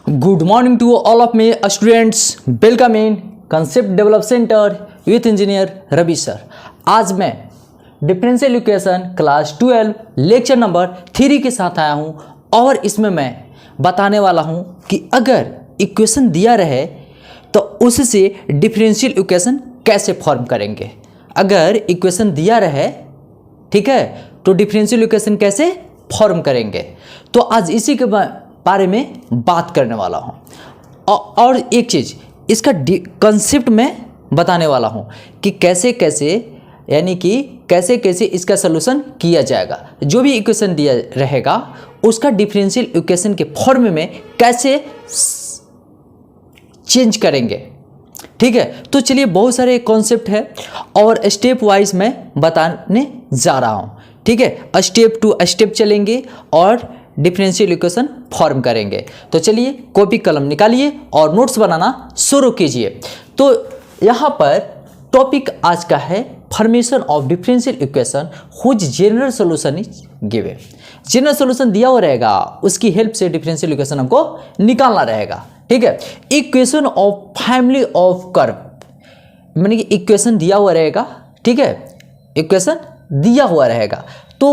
Good morning to all of my students. Welcome in Concept Develop Center with Engineer Ravi sir. आज मैं differential equation class 12 lecture number 3 के साथ आया हूं और इसमें मैं बताने वाला हूं कि अगर इक्वेशन दिया रहे तो उससे डिफरेंशियल इक्वेशन कैसे फॉर्म करेंगे। अगर इक्वेशन दिया रहे, ठीक है, तो डिफरेंशियल इक्वेशन कैसे फॉर्म करेंगे। तो आज इसी के बारे में बात करने वाला हूँ और एक चीज़ इसका कंसेप्ट में बताने वाला हूँ कि कैसे कैसे इसका सलूशन किया जाएगा। जो भी इक्वेशन दिया रहेगा उसका डिफरेंशियल इक्वेशन के फॉर्म में कैसे चेंज करेंगे, ठीक है। तो चलिए, बहुत सारे कॉन्सेप्ट है और स्टेप वाइज मैं बताने जा रहा हूँ, ठीक है। स्टेप टू स्टेप चलेंगे और डिफरेंशियल इक्वेशन फॉर्म करेंगे। तो चलिए, कॉपी कलम निकालिए और नोट्स बनाना शुरू कीजिए। तो यहाँ पर टॉपिक आज का है formation of differential equation whose general solution is given. General solution दिया हुआ रहेगा, उसकी हेल्प से डिफरेंशियल इक्वेशन हमको निकालना रहेगा, ठीक है। Equation of family of curve, माने कि इक्वेशन दिया हुआ रहेगा, ठीक है। इक्वेशन दिया हुआ रहेगा तो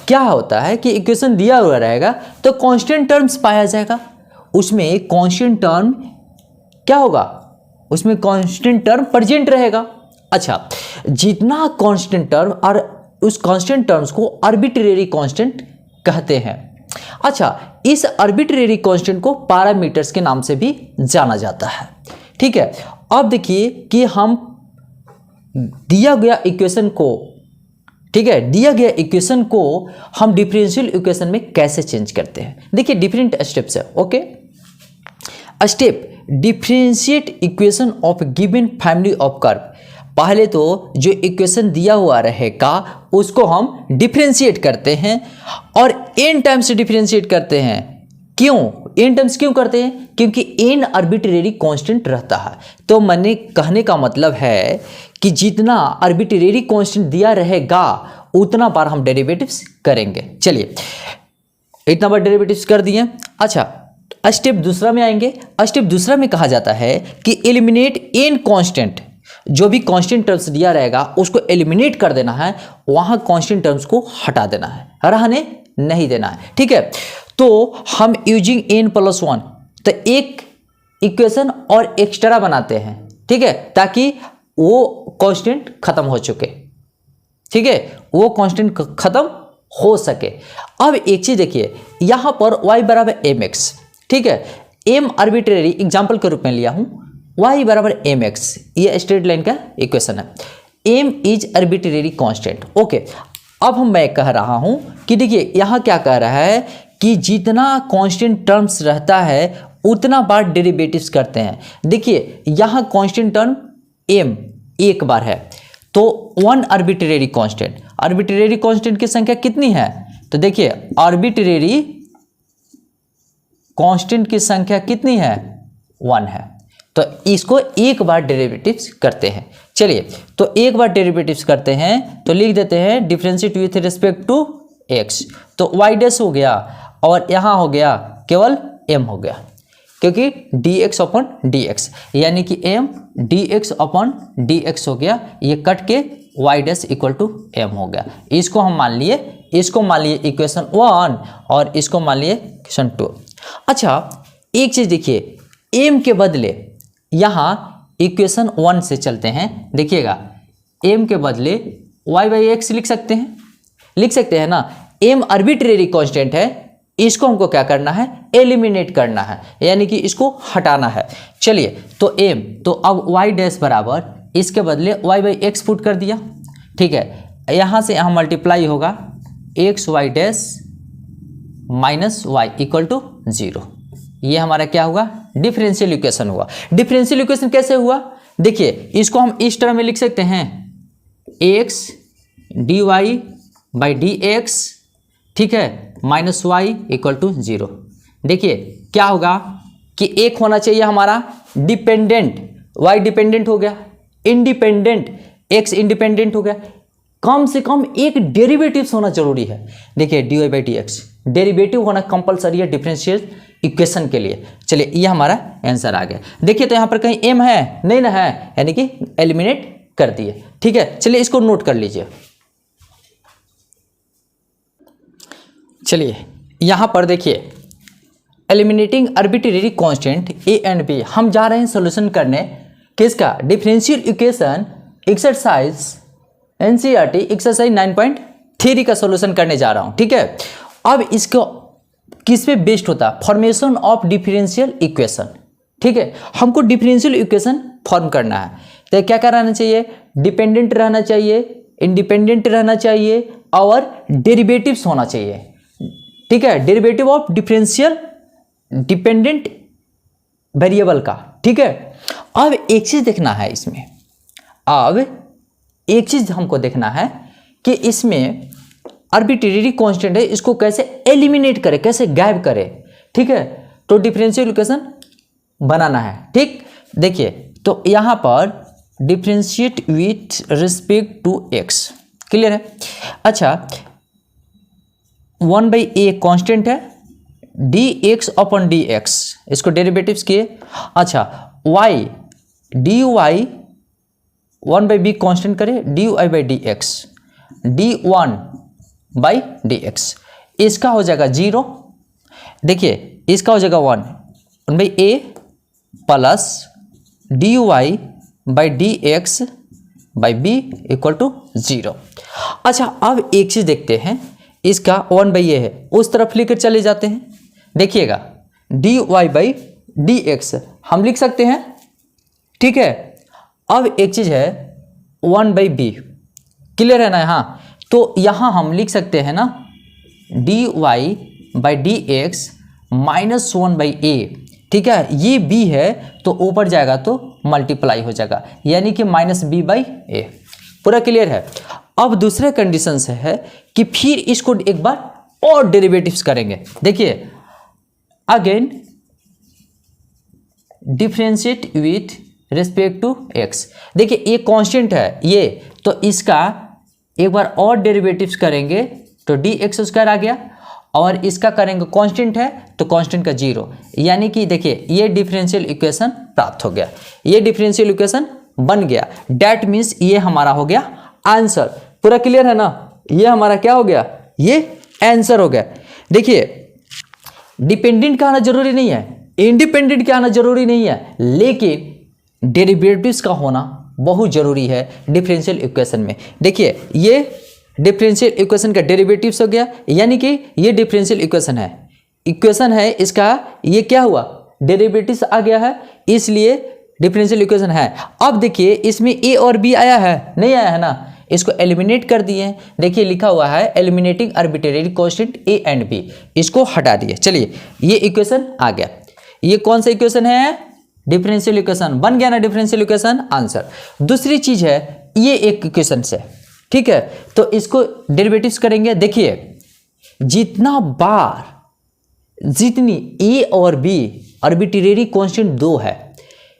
क्या होता है कि इक्वेशन दिया हुआ रहेगा तो कांस्टेंट टर्म्स पाया जाएगा। उसमें कांस्टेंट टर्म क्या होगा, उसमें कांस्टेंट टर्म प्रेजेंट रहेगा। अच्छा, जितना कांस्टेंट टर्म और उस कांस्टेंट टर्म्स को आर्बिट्रेरी कांस्टेंट कहते हैं। अच्छा, इस आर्बिट्रेरी कांस्टेंट को पैरामीटर्स के नाम से भी जाना जाता है, ठीक है। अब देखिए कि हम दिया गया इक्वेशन को, ठीक है, दिया गया इक्वेशन को हम डिफरेंशियल इक्वेशन में कैसे चेंज करते हैं। देखिए, डिफरेंट स्टेप्स है, okay. Step differentiate equation of given family of curve. पहले तो जो इक्वेशन दिया हुआ रहेगा उसको हम डिफरेंशिएट करते हैं और एन टाइम्स से डिफरेंशिएट करते हैं। क्यों एन टर्म्स क्यों करते हैं? क्योंकि एन आर्बिट्रेरी कांस्टेंट रहता है। तो मैंने कहने का मतलब है कि जितना आर्बिट्रेरी कांस्टेंट दिया रहेगा उतना बार हम डेरिवेटिव्स करेंगे। चलिए, इतना बार डेरिवेटिव्स कर दिए। अच्छा, स्टेप दूसरा में आएंगे। स्टेप दूसरा में कहा जाता है कि एलिमिनेट एन कांस्टेंट। जो भी कांस्टेंट टर्म्स दिया रहेगा उसको एलिमिनेट कर देना है, वहां कांस्टेंट टर्म्स को हटा देना है, रहने नहीं देना है, ठीक है। तो हम यूजिंग n+1 तो एक इक्वेशन और एक्स्ट्रा बनाते हैं, ठीक है, ताकि वो कांस्टेंट खत्म हो चुके, ठीक है, वो कांस्टेंट खत्म हो सके। अब एक चीज देखिए, यहां पर y बराबर mx, ठीक है, m आर्बिट्रेरी एग्जांपल के रूप में लिया हूं, y बराबर mx, ये स्ट्रेट लाइन का इक्वेशन है। m is arbitrary constant, okay. अब मैं कह रहा हूं कि देखिए यहां क्या कह रहा है कि जितना कांस्टेंट टर्म्स रहता है उतना बार डेरिवेटिव्स करते हैं। देखिए यहां कांस्टेंट टर्म m एक बार है तो 1 आर्बिट्रेरी कांस्टेंट। आर्बिट्रेरी कांस्टेंट की संख्या कितनी है? तो देखिए आर्बिट्रेरी कांस्टेंट की संख्या कितनी है? 1 है। तो इसको एक बार डेरिवेटिव्स करते हैं। चलिए, तो एक बार डेरिवेटिव्स करते हैं तो लिख देते हैं differentiate with respect to x। तो y डैश हो गया और यहाँ हो गया केवल m हो गया, क्योंकि dx अपॉन dx, यानी कि m dx अपॉन dx हो गया। ये कट के y dash equal to m हो गया। इसको हम मान लिए, इसको मान लिए इक्वेशन 1 और इसको मान लिए इक्वेशन 2। अच्छा, एक चीज देखिए, m के बदले यहाँ इक्वेशन 1 से चलते हैं। देखिएगा, m के बदले y/x लिख सकते हैं ना। m आर्बिट्रेरी कांस्टेंट है, इसको हमको क्या करना है? एलिमिनेट करना है, यानी कि इसको हटाना है। चलिए, तो m, तो अब y डैश बराबर इसके बदले y/x पुट कर दिया, ठीक है। यहाँ से यहाँ मल्टीप्लाई होगा x y dash minus y equal to 0। ये हमारा क्या हुआ? डिफरेंशियल इक्वेशन हुआ। डिफरेंशियल इक्वेशन कैसे हुआ? देखिए, इसको हम इस टर्म में लिख सकते हैं x dy/dx, ठीक है, माइनस y इक्वल टू 0। देखिए क्या होगा कि एक होना चाहिए हमारा डिपेंडेंट, y डिपेंडेंट हो गया, इंडिपेंडेंट x इंडिपेंडेंट हो गया। कम से कम एक डेरिवेटिव्स होना जरूरी है। देखिए dy/dx डेरिवेटिव होना कंपलसरी है डिफरेंशियल इक्वेशन के लिए। चलिए ये हमारा आंसर आ गया। देखिए तो यहाँ पर कहीं एम है नहीं ना है, यानी कि एलिमिनेट कर दिए। ठीक है, चलिए इसको नोट कर लीजिए। चलिए यहाँ पर देखिए eliminating arbitrary constant A and B, हम जा रहे हैं सोल्यूशन करने किसका, differential equation exercise NCERT exercise 9.3 का सोल्यूशन करने जा रहा हूँ। ठीक है, अब इसको किस पे बेस्ड होता है, फॉर्मेशन ऑफ डिफरेंशियल इक्वेशन। ठीक है, हमको डिफरेंशियल इक्वेशन फॉर्म करना है तो क्या कराना चाहिए, डिपेंडेंट रहना चाहिए, इंडिपेंडेंट रहना चाहिए और डेरिवेटिव्स होना चाहिए। ठीक है, derivative of differential dependent variable का। ठीक है, अब एक चीज देखना है इसमें, अब एक चीज हमको देखना है कि इसमें आर्बिट्रेरी कांस्टेंट है, इसको कैसे एलिमिनेट करे, कैसे गायब करे। ठीक है, तो डिफरेंशियल इक्वेशन बनाना है। ठीक, देखिए तो यहां पर differentiate with respect to x, clear है। अच्छा 1/a कांस्टेंट है, dx अपॉन dx, इसको डेरिवेटिव्स किए। अच्छा y dy 1/b कांस्टेंट करे, dy बाई dx, d1/dx, इसका हो जाएगा 0। देखिए इसका हो जाएगा 1/a plus dy by dx by b equal to 0। अच्छा अब एक चीज देखते हैं, इसका 1/a है, उस तरफ लेकर चले जाते हैं। देखिएगा dy बाई dx हम लिख सकते हैं। ठीक है, अब एक चीज है 1/b, क्लियर है ना। यहाँ तो यहाँ हम लिख सकते हैं ना dy by dx minus 1/a। ठीक है, ये b है तो ऊपर जाएगा तो मल्टीप्लाई हो जाएगा, यानी कि -b/a। पूरा क्लियर है। अब दूसरे कंडीशन से है कि फिर इसको एक बार और डेरिवेटिव्स करेंगे। देखिए again differentiate with respect to x. देखिए ये कांस्टेंट है ये, तो इसका एक बार और डेरिवेटिव्स करेंगे तो dx² आ गया, और इसका करेंगे कांस्टेंट है तो कांस्टेंट का 0, यानी कि देखिए ये डिफरेंशियल इक्वेशन प्राप्त हो गया, ये डिफरेंशियल इक्वेशन बन गया। डैट मीन्स ये हमारा हो गया आंसर। पूरा क्लियर है ना, ये हमारा क्या हो गया, ये आंसर हो गया। देखिए डिपेंडेंट का आना जरूरी नहीं है, इंडिपेंडेंट का आना जरूरी नहीं है, लेकिन डेरिवेटिव्स का होना बहुत जरूरी है डिफरेंशियल इक्वेशन में। देखिए ये डिफरेंशियल इक्वेशन का डेरिवेटिव्स हो गया, यानी कि ये डिफरेंशियल इक्वेशन है इसका, ये क्या हुआ, डेरिवेटिव्स आ गया है, इसलिए डिफरेंशियल इक्वेशन है। अब देखिए इसमें a और b आया है, नहीं आया है ना, इसको एलिमिनेट कर दिए। देखिए लिखा हुआ है eliminating arbitrary constant a and b, इसको हटा दिए। चलिए ये इक्वेशन आ गया। ये कौन सा इक्वेशन है, डिफरेंशियल इक्वेशन बन गया ना, डिफरेंशियल इक्वेशन आंसर। दूसरी चीज है ये एक इक्वेशन से, ठीक है, तो इसको डेरिवेटिव्स करेंगे। देखिए जितना बार जितनी a और b आर्बिट्रेरी कांस्टेंट 2 है,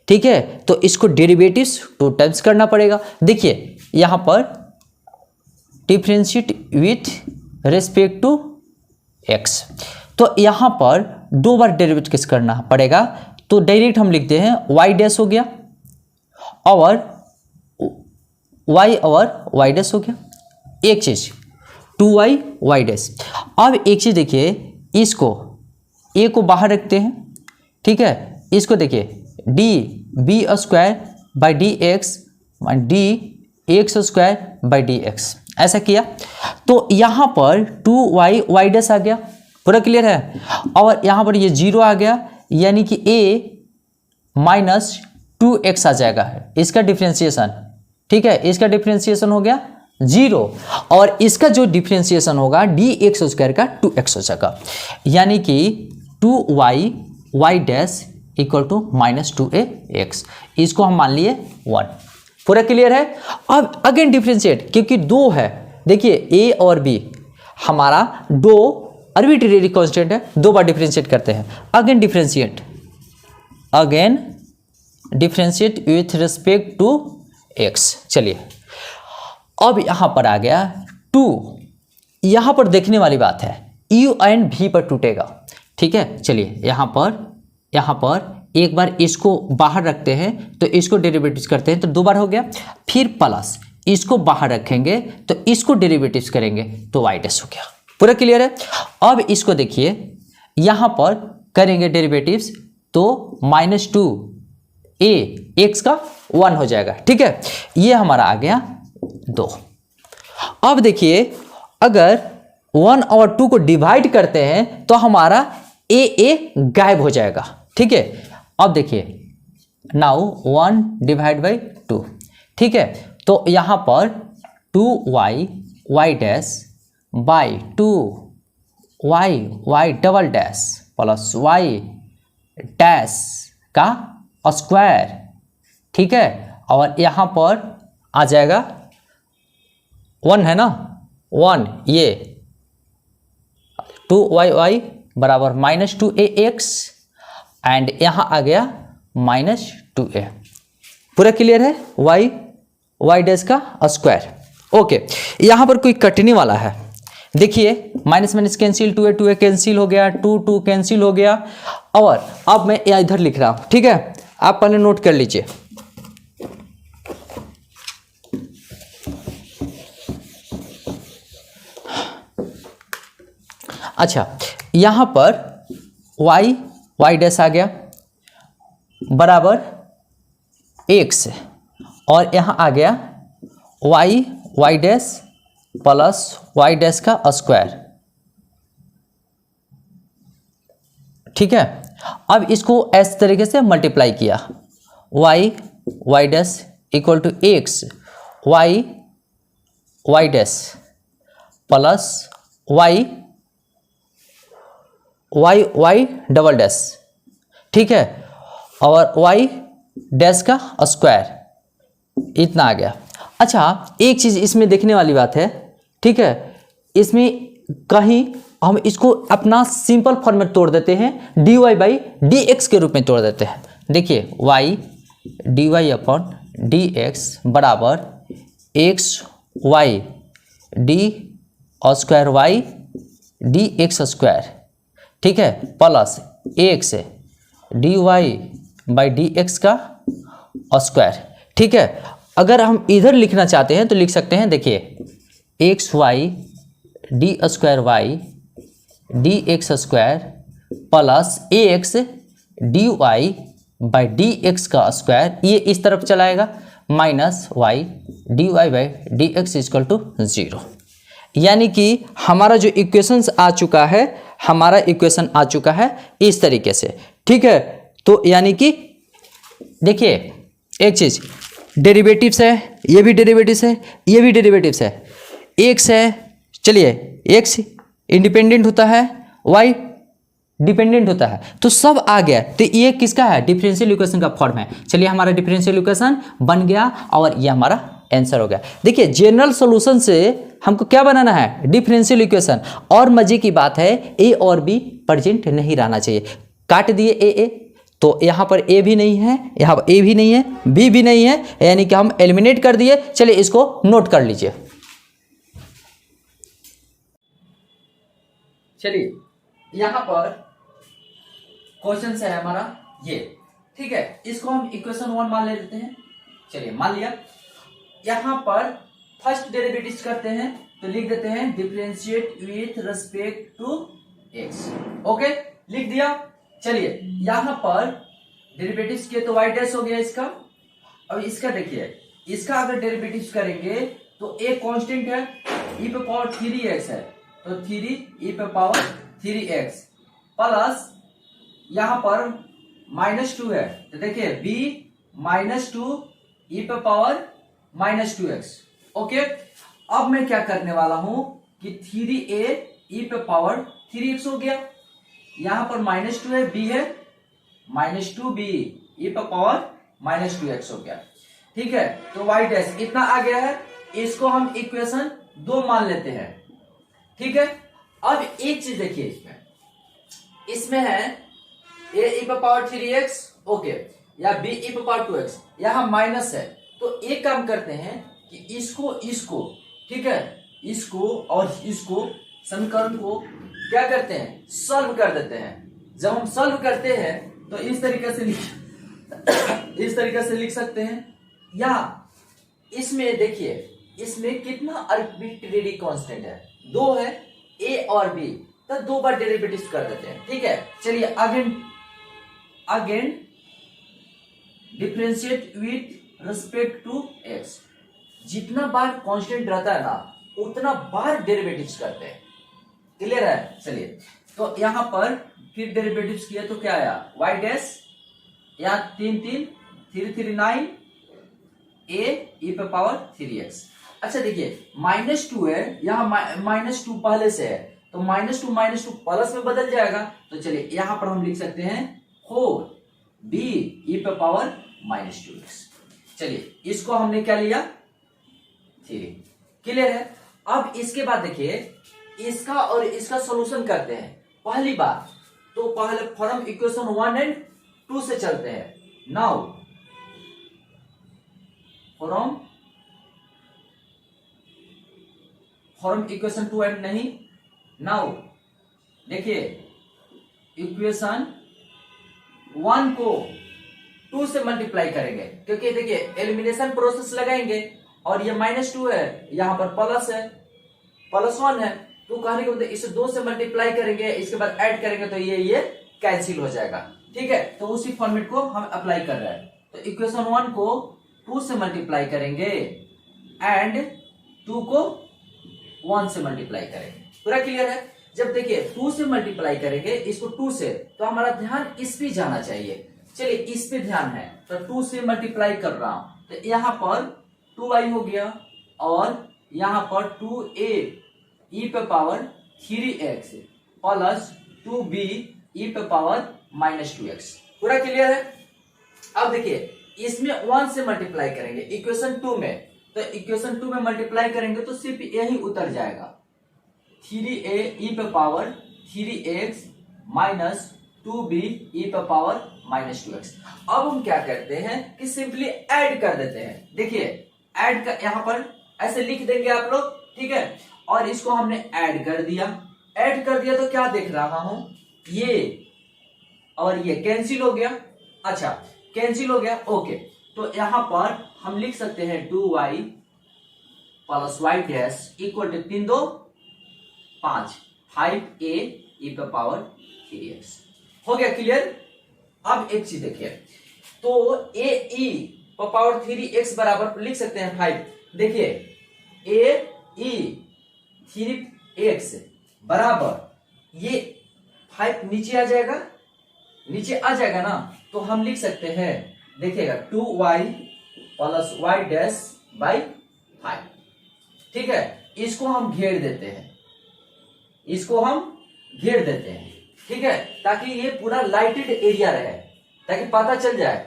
ठीक है, तो इसको डेरिवेटिव्स 2 टाइम्स करना पड़ेगा। देखिए यहां पर differentiate with respect to x, तो यहां पर 2 बार डेरिवेटिव्स करना पड़ेगा, तो डायरेक्ट हम लिखते हैं y डैश हो गया और y और y डैश हो गया। एक चीज 2y y डैश। अब एक चीज देखिए, इसको a को बाहर रखते हैं, ठीक है, इसको देखिए db² by dx dx² by dx, ऐसा किया तो यहाँ पर 2y y डैश आ गया। पूरा क्लियर है। और यहाँ पर ये 0 आ गया, यानी कि a माइनस 2x आ जाएगा, इसका डिफ्रेंसिएशन, ठीक है, इसका डिफ्रेंसिएशन हो गया 0, और इसका जो डिफ्रेंसिएशन होगा dx² का 2x हो जाएगा, यानी कि 2y y dash equal to -2ax, इसको हम मान लिए 1। पूरा क्लियर है। अब अगेन डिफ्रेंशिएट, क्योंकि 2 है, देखिए a और b हमारा 2 आर्बिट्रेरी कांस्टेंट है, 2 बार डिफ्रेंशिएट करते हैं। Again differentiate with respect to x। चलिए अब यहां पर आ गया 2, यहां पर देखने वाली बात है u एंड v पर टूटेगा, ठीक है, चलिए यहाँ पर एक बार इसको बाहर रखते हैं तो इसको डेरिवेटिव्स करते हैं तो 2 बार हो गया, फिर प्लस इसको बाहर रखेंगे तो इसको डेरिवेटिव्स करेंगे तो y डैश हो गया। पूरा क्लियर है। अब इसको देखिए यहाँ पर करेंगे डेरिवेटिव्स तो -2a x का 1 हो जाएगा। ठीक है, ये हमारा आ गया 2। अब देखिए अगर 1 और 2 को डिवाइड करते हैं तो हमारा a गायब हो जाएगा। ठीक है, अब देखिए नाउ 1 डिवाइड बाई 2। ठीक है, तो यहाँ पर 2y dash by 2y double dash plus y dash का स्क्वायर। ठीक है, और यहाँ पर आ जाएगा 1 है ना, 1 ये 2y बराबर -2ax एंड यहाँ आ गया -2a। पूरा क्लियर है, y डैश का स्क्वायर। ओके, यहाँ पर कोई कटने वाला है, देखिए minus minus cancel, 2a cancel हो गया, 2 कैंसिल हो गया। और अब मैं यहाँ इधर लिख रहा हूँ। ठीक है, आप पहले नोट कर लीजिए। अच्छा, यहाँ पर y डैश आ गया बराबर x और यहाँ आ गया y dash plus y dash का स्क्वायर। ठीक है, अब इसको इस तरीके से मल्टीप्लाई किया, y dash equal to x y dash plus y double dash. ठीक है, और y डैश का स्क्वायर इतना आ गया। अच्छा, एक चीज़ इसमें देखने वाली बात है। ठीक है, इसमें कहीं हम इसको अपना सिंपल फॉर्म में तोड़ देते हैं, dy बाई dx के रूप में तोड़ देते हैं। देखिए y dy अपॉन dx बराबर x y d square y dx square. ठीक है, plus x dy by dx का स्क्वायर। ठीक है, अगर हम इधर लिखना चाहते हैं तो लिख सकते हैं, देखिए x y d square y d x square plus A x d y by d x का स्क्वायर, ये इस तरफ चलाएगा, minus y d y by d x equal to 0। यानी कि हमारा जो इक्वेशंस आ चुका है, हमारा इक्वेशन आ चुका है इस तरीके से। ठीक है, तो यानी कि देखिए एक चीज़, डेरिवेटिव्स है, ये भी डेरिवेटिव्स है, ये भी डेरिवेटिव्स है, एक्स है, चलिए एक्स इंडिपेंडेंट होता है, वाई डिपेंडेंट होता है, तो सब आ गया। तो ये किसका है, डिफरेंशियल इक्वेशन का फॉर्म है। चलिए हमारा डिफरेंशियल इक्वेशन बन गया और ये हमारा आंसर हो गया। देखिए जनरल सॉल्यूशन से हमको क्या बनाना है, डिफरेंशियल इक्वेशन। और मजे की बात है ए और बी प्रेजेंट नहीं रहना चाहिए। काट दिए ए, तो यहाँ पर ए भी नहीं है, यहाँ पर ए भी नहीं है, बी भी नहीं है, यानी कि हम एलिमिनेट कर दिए। चलिए इसको नोट कर लीजिए। चलिए यहाँ पर क्वेश्चन है हमारा ये, ठीक है, इसको हम इक्वेशन 1 मान लेते हैं। चलिए मान लिया, यहाँ पर फर्स्ट डेरिवेटिव्स करते हैं तो लिख देते हैं differentiate with respect to x. Okay, लिख दिया। चलिए यहाँ पर डेरिवेटिव्स किए तो y डैश हो गया इसका। अब इसका देखिए, इसका अगर डेरिवेटिव्स करेंगे तो एक कांस्टेंट है, e पे पावर 3x है, तो 3 e पे पावर 3x प्लस यहाँ पर -2 है, तो देखिए b -2 e पे पावर -2x। ओके, अब मैं क्या करने वाला हूं कि 3a e पे पावर 3x हो गया, यहां पर -2 है, b है -2b e पे पावर -2x हो गया। ठीक है, तो y डैश इतना आ गया है, इसको हम इक्वेशन 2 मान लेते हैं। ठीक है, अब एक चीज देखिए, इसमें है a e पे पावर 3x, ओके, या b e पे पावर 2x, यहां माइनस है, तो एक काम करते हैं कि इसको ठीक है, इसको और इसको समीकरण को क्या करते हैं, सॉल्व कर देते हैं। जब हम सॉल्व करते हैं तो इस तरीके से लिख सकते हैं, या इसमें देखिए इसमें कितना आर्बिट्रेरी कांस्टेंट है, 2 है, ए और बी, तो 2 बार डेरिवेटिव कर देते हैं। ठीक है, चलिए again differentiate with respect to x. जितना बार कांस्टेंट रहता है ना उतना बार डेरिवेटिव्स करते हैं। क्लियर है? चलिए तो यहां पर फिर डेरिवेटिव्स किया तो क्या आया, y डैश या 3 3 3 3 9 a e पे पावर 3x। अच्छा देखिए -2 है, यहाँ -2 पहले से है तो -2 प्लस में बदल जाएगा। तो चलिए यहां पर हम लिख सकते हैं 4b e पे पावर -2x। चलिए इसको हमने क्या लिया, 3। क्लियर है? अब इसके बाद देखिए इसका और इसका सॉल्यूशन करते हैं। पहली बात तो पहले फॉर्म इक्वेशन 1 एंड 2 से चलते हैं। नाउ फॉर्म इक्वेशन 2 एंड नहीं, नाउ देखिए इक्वेशन 1 को 2 से मल्टीप्लाई करेंगे, क्योंकि देखिए एलिमिनेशन प्रोसेस लगाएंगे और ये -2 है, यहां पर प्लस है, +1 है, तो कहने के मतलब इसे 2 से मल्टीप्लाई करेंगे, इसके बाद ऐड करेंगे तो ये कैंसिल हो जाएगा। ठीक है, तो उसी फॉर्मेट को हम अप्लाई कर रहे हैं। तो इक्वेशन 1 को 2 से मल्टीप्लाई करेंगे एंड 2 को 1 से मल्टीप्लाई करेंगे। पूरा क्लियर है? जब देखिए 2 से मल्टीप्लाई करेंगे इसको 2 से, तो हमारा ध्यान इस पे जाना चाहिए। चलिए इस पे ध्यान है, तो 2 से मल्टीप्लाई कर रहा हूं, तो यहां पर 2y हो गया और यहां पर 2a e पे power 3x plus 2b e पे पावर -2x। पूरा क्लियर है? अब देखिए इसमें 1 से मल्टीप्लाई करेंगे इक्वेशन 2 में, तो इक्वेशन 2 में मल्टीप्लाई करेंगे तो सिर्फ यही उतर जाएगा, 3a e पे power 3x minus 2b e पे पावर -2x। अब हम क्या करते हैं कि सिंपली ऐड कर देते हैं। देखिए ऐड का यहां पर ऐसे लिख देंगे आप लोग। ठीक है, और इसको हमने ऐड कर दिया तो क्या देख रहा हूं, ये और ये कैंसिल हो गया। अच्छा कैंसिल हो गया, ओके। तो यहां पर हम लिख सकते हैं 2y plus y dash equal to 3 2 5 5a e पे पावर 3x। हो गया क्लियर? अब एक चीज देखिए, तो a e पे पावर 3x बराबर लिख सकते हैं 5। देखिए a e 3x बराबर ये 5 नीचे आ जाएगा ना, तो हम लिख सकते हैं, देखिएगा 2y plus y dash by 5। ठीक है, इसको हम घेर देते हैं, ठीक है, ताकि ये पूरा लाइटेड एरिया रहे, ताकि पता चल जाए,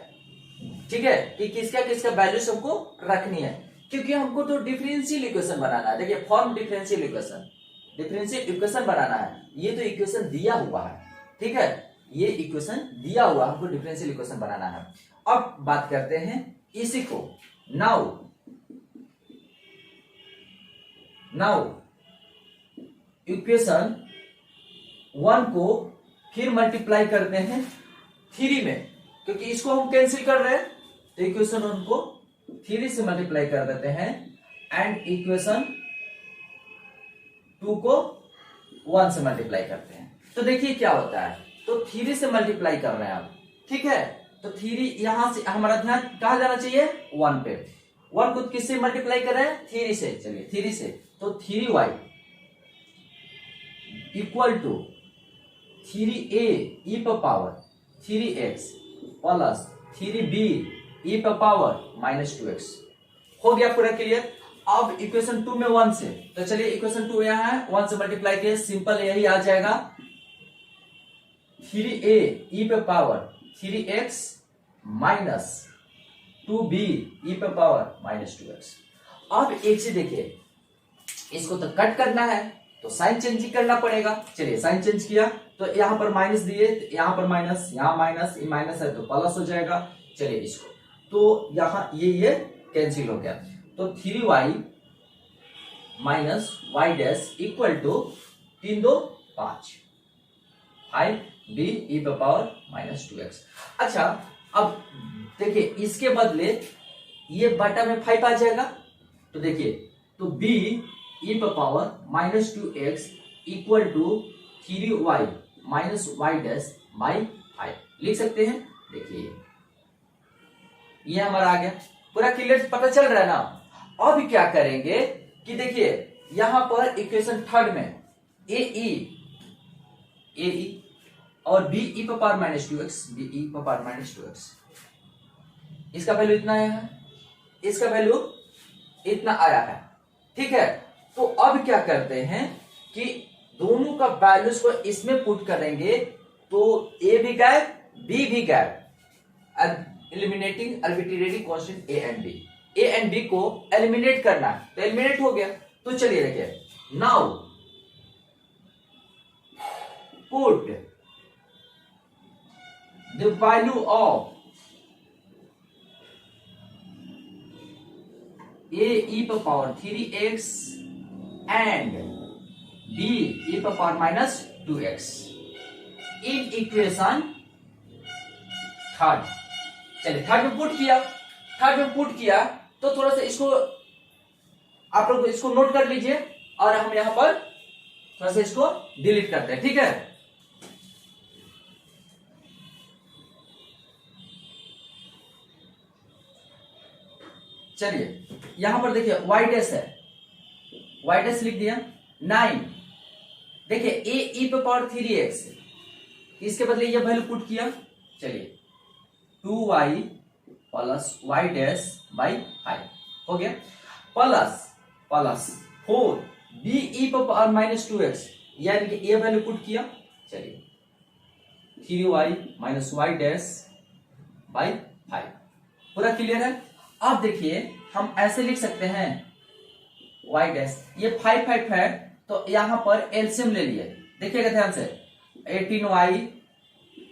ठीक है, कि किसका किसका वैल्यूज हमको रखनी है, क्योंकि हमको तो डिफरेंशियल इक्वेशन बनाना है। देखिए फॉर्म डिफरेंशियल इक्वेशन बनाना है। ये तो इक्वेशन दिया हुआ है, ठीक है, ये इक्वेशन दिया हुआ, हमको डिफरेंशियल इक्वेशन बनाना है। अब बात करते हैं इसी को, नाउ इक्वेशन 1 को फिर मल्टीप्लाई करते हैं 3 में, क्योंकि इसको हम कैंसिल कर रहे हैं, तो इक्वेशन 1 को 3 से मल्टीप्लाई कर देते हैं एंड इक्वेशन 2 को 1 से मल्टीप्लाई करते हैं। तो देखिए क्या होता है, तो 3 से मल्टीप्लाई कर रहे हैं आप, ठीक है, तो 3 यहां से हमारा ध्यान कहां जाना चाहिए, 1 पे। 1 को किससे मल्टीप्लाई कर रहे हैं, 3 से। चलिए 3 से, तो 3y equal to 3a e पे power 3x plus 3b e पे पावर -2x। हो गया पूरा क्लियर? अब इक्वेशन 2 में 1 से, तो चलिए इक्वेशन 2 यहां है, 1 से मल्टीप्लाई किए, सिंपल यही आ जाएगा, 3a e पे power 3x minus 2b e पे पावर -2x। अब एक चीज देखिए, इसको तो कट करना है तो साइन चेंज ही करना पड़ेगा। चलिए साइन चेंज किया, तो यहां पर माइनस दिए, यहां पर माइनस, यहां माइनस, ये माइनस है तो प्लस हो जाएगा। चलिए इसको, तो यहां ये कैंसिल हो गया, तो 3y minus y dash equal to 3 2 5। 5b e power minus 2x। अच्छा अब देखिए इसके बदले ये बटा में 5 आ जाएगा, तो देखिए तो b e power minus 2x equal to 3y minus y dash by 5 लिख सकते हैं। देखिए ये हमारा आ गया, पूरा क्लियर पता चल रहा है ना। अब क्या करेंगे कि देखिए यहां पर इक्वेशन थर्ड में ए और B E power minus 2x, B E power minus 2x, इसका वैल्यू इतना आया है, इसका वैल्यू इतना आया है। ठीक है, तो अब क्या करते हैं कि दोनों का वैल्यूज को इसमें पुट करेंगे, तो ए भी गायब बी भी गायब, eliminating arbitrary constant A and B को एलिमिनेट करना है, तो एलिमिनेट हो गया। तो चलिए देखिए now put the value of a e power 3x and b e power minus 2x in equation third. चलिए थर्ड में पुट किया तो थोड़ा सा इसको आप लोग इसको नोट कर लीजिए और हम यहां पर थोड़ा सा इसको डिलीट करते हैं। ठीक है, चलिए यहां पर देखिए y डैश है, y डैश लिख दिया 9। देखिए a e पे पावर 3x, इसके बदले ये वैल्यू पुट किया, चलिए 2y plus y dash by 5 हो गया, प्लस 4 b e पे पावर माइनस 2x, यानी कि ये वैल्यू पुट किया, चलिए 3y minus y dash by 5। पूरा क्लियर है। अब देखिए हम ऐसे लिख सकते हैं y डैश, ये 5 है तो यहां पर एलसीएम ले लिए, देखिएगा ध्यान से 18y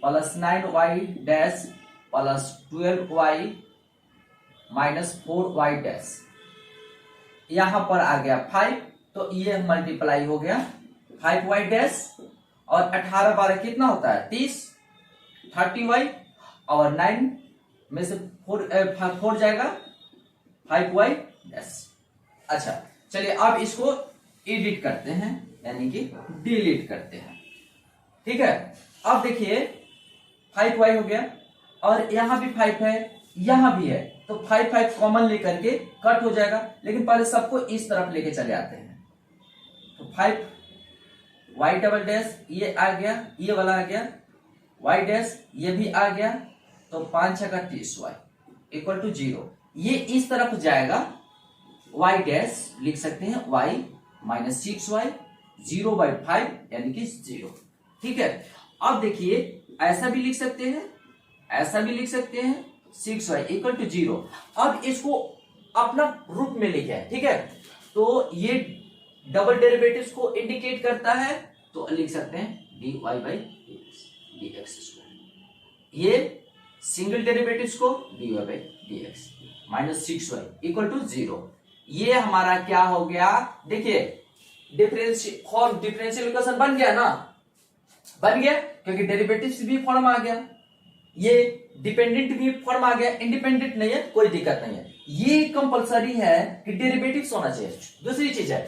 plus 9y dash plus 12y minus 4y dash, यहां पर आ गया 5, तो ये मल्टीप्लाई हो गया 5y डैश और 18 12 कितना होता है 30, 30y और 9 में से 4 जाएगा 5y डैश। अच्छा चलिए अब इसको एडिट करते हैं, यानी कि डिलीट करते हैं। ठीक है, अब देखिए 5y हो गया और यहां भी 5 है, यहां भी है, तो 5 कॉमन लेकर के कट हो जाएगा, लेकिन पहले सबको इस तरफ लेके चले आते हैं। तो 5y डबल डैश ये आ गया, ये वाला आ गया, y डैश ये भी आ गया, तो 5 6 का 30y इक्वल टू 0, ये इस तरफ जाएगा, y डैश लिख सकते हैं y माइनस 6y 0/5 यानी कि 0। ठीक है, अब देखिए ऐसा भी लिख सकते हैं, ऐसा भी लिख सकते हैं, 6y इक्वल टू 0। अब इसको अपना रूप में लिखे है। ठीक है, तो ये डबल डेरिवेटिव्स को इंडिकेट करता है, तो लिख सकते हैं dy/dx स्क्वायर, ये सिंगल डेरिवेटिव्स को dy/dx minus 6y equal to 0। ये हमारा क्या हो गया, देखिए डिफरेंशियल इक्वेशन बन गया ना, बन गया क्योंकि डेरिवेटिव्स भी फॉर्म आ गया, ये डिपेंडेंट भी फॉर्म आ गया, इंडिपेंडेंट नहीं है, कोई दिक्कत नहीं है। ये कंपलसरी है कि डेरिवेटिव्स होना चाहिए। दूसरी चीज है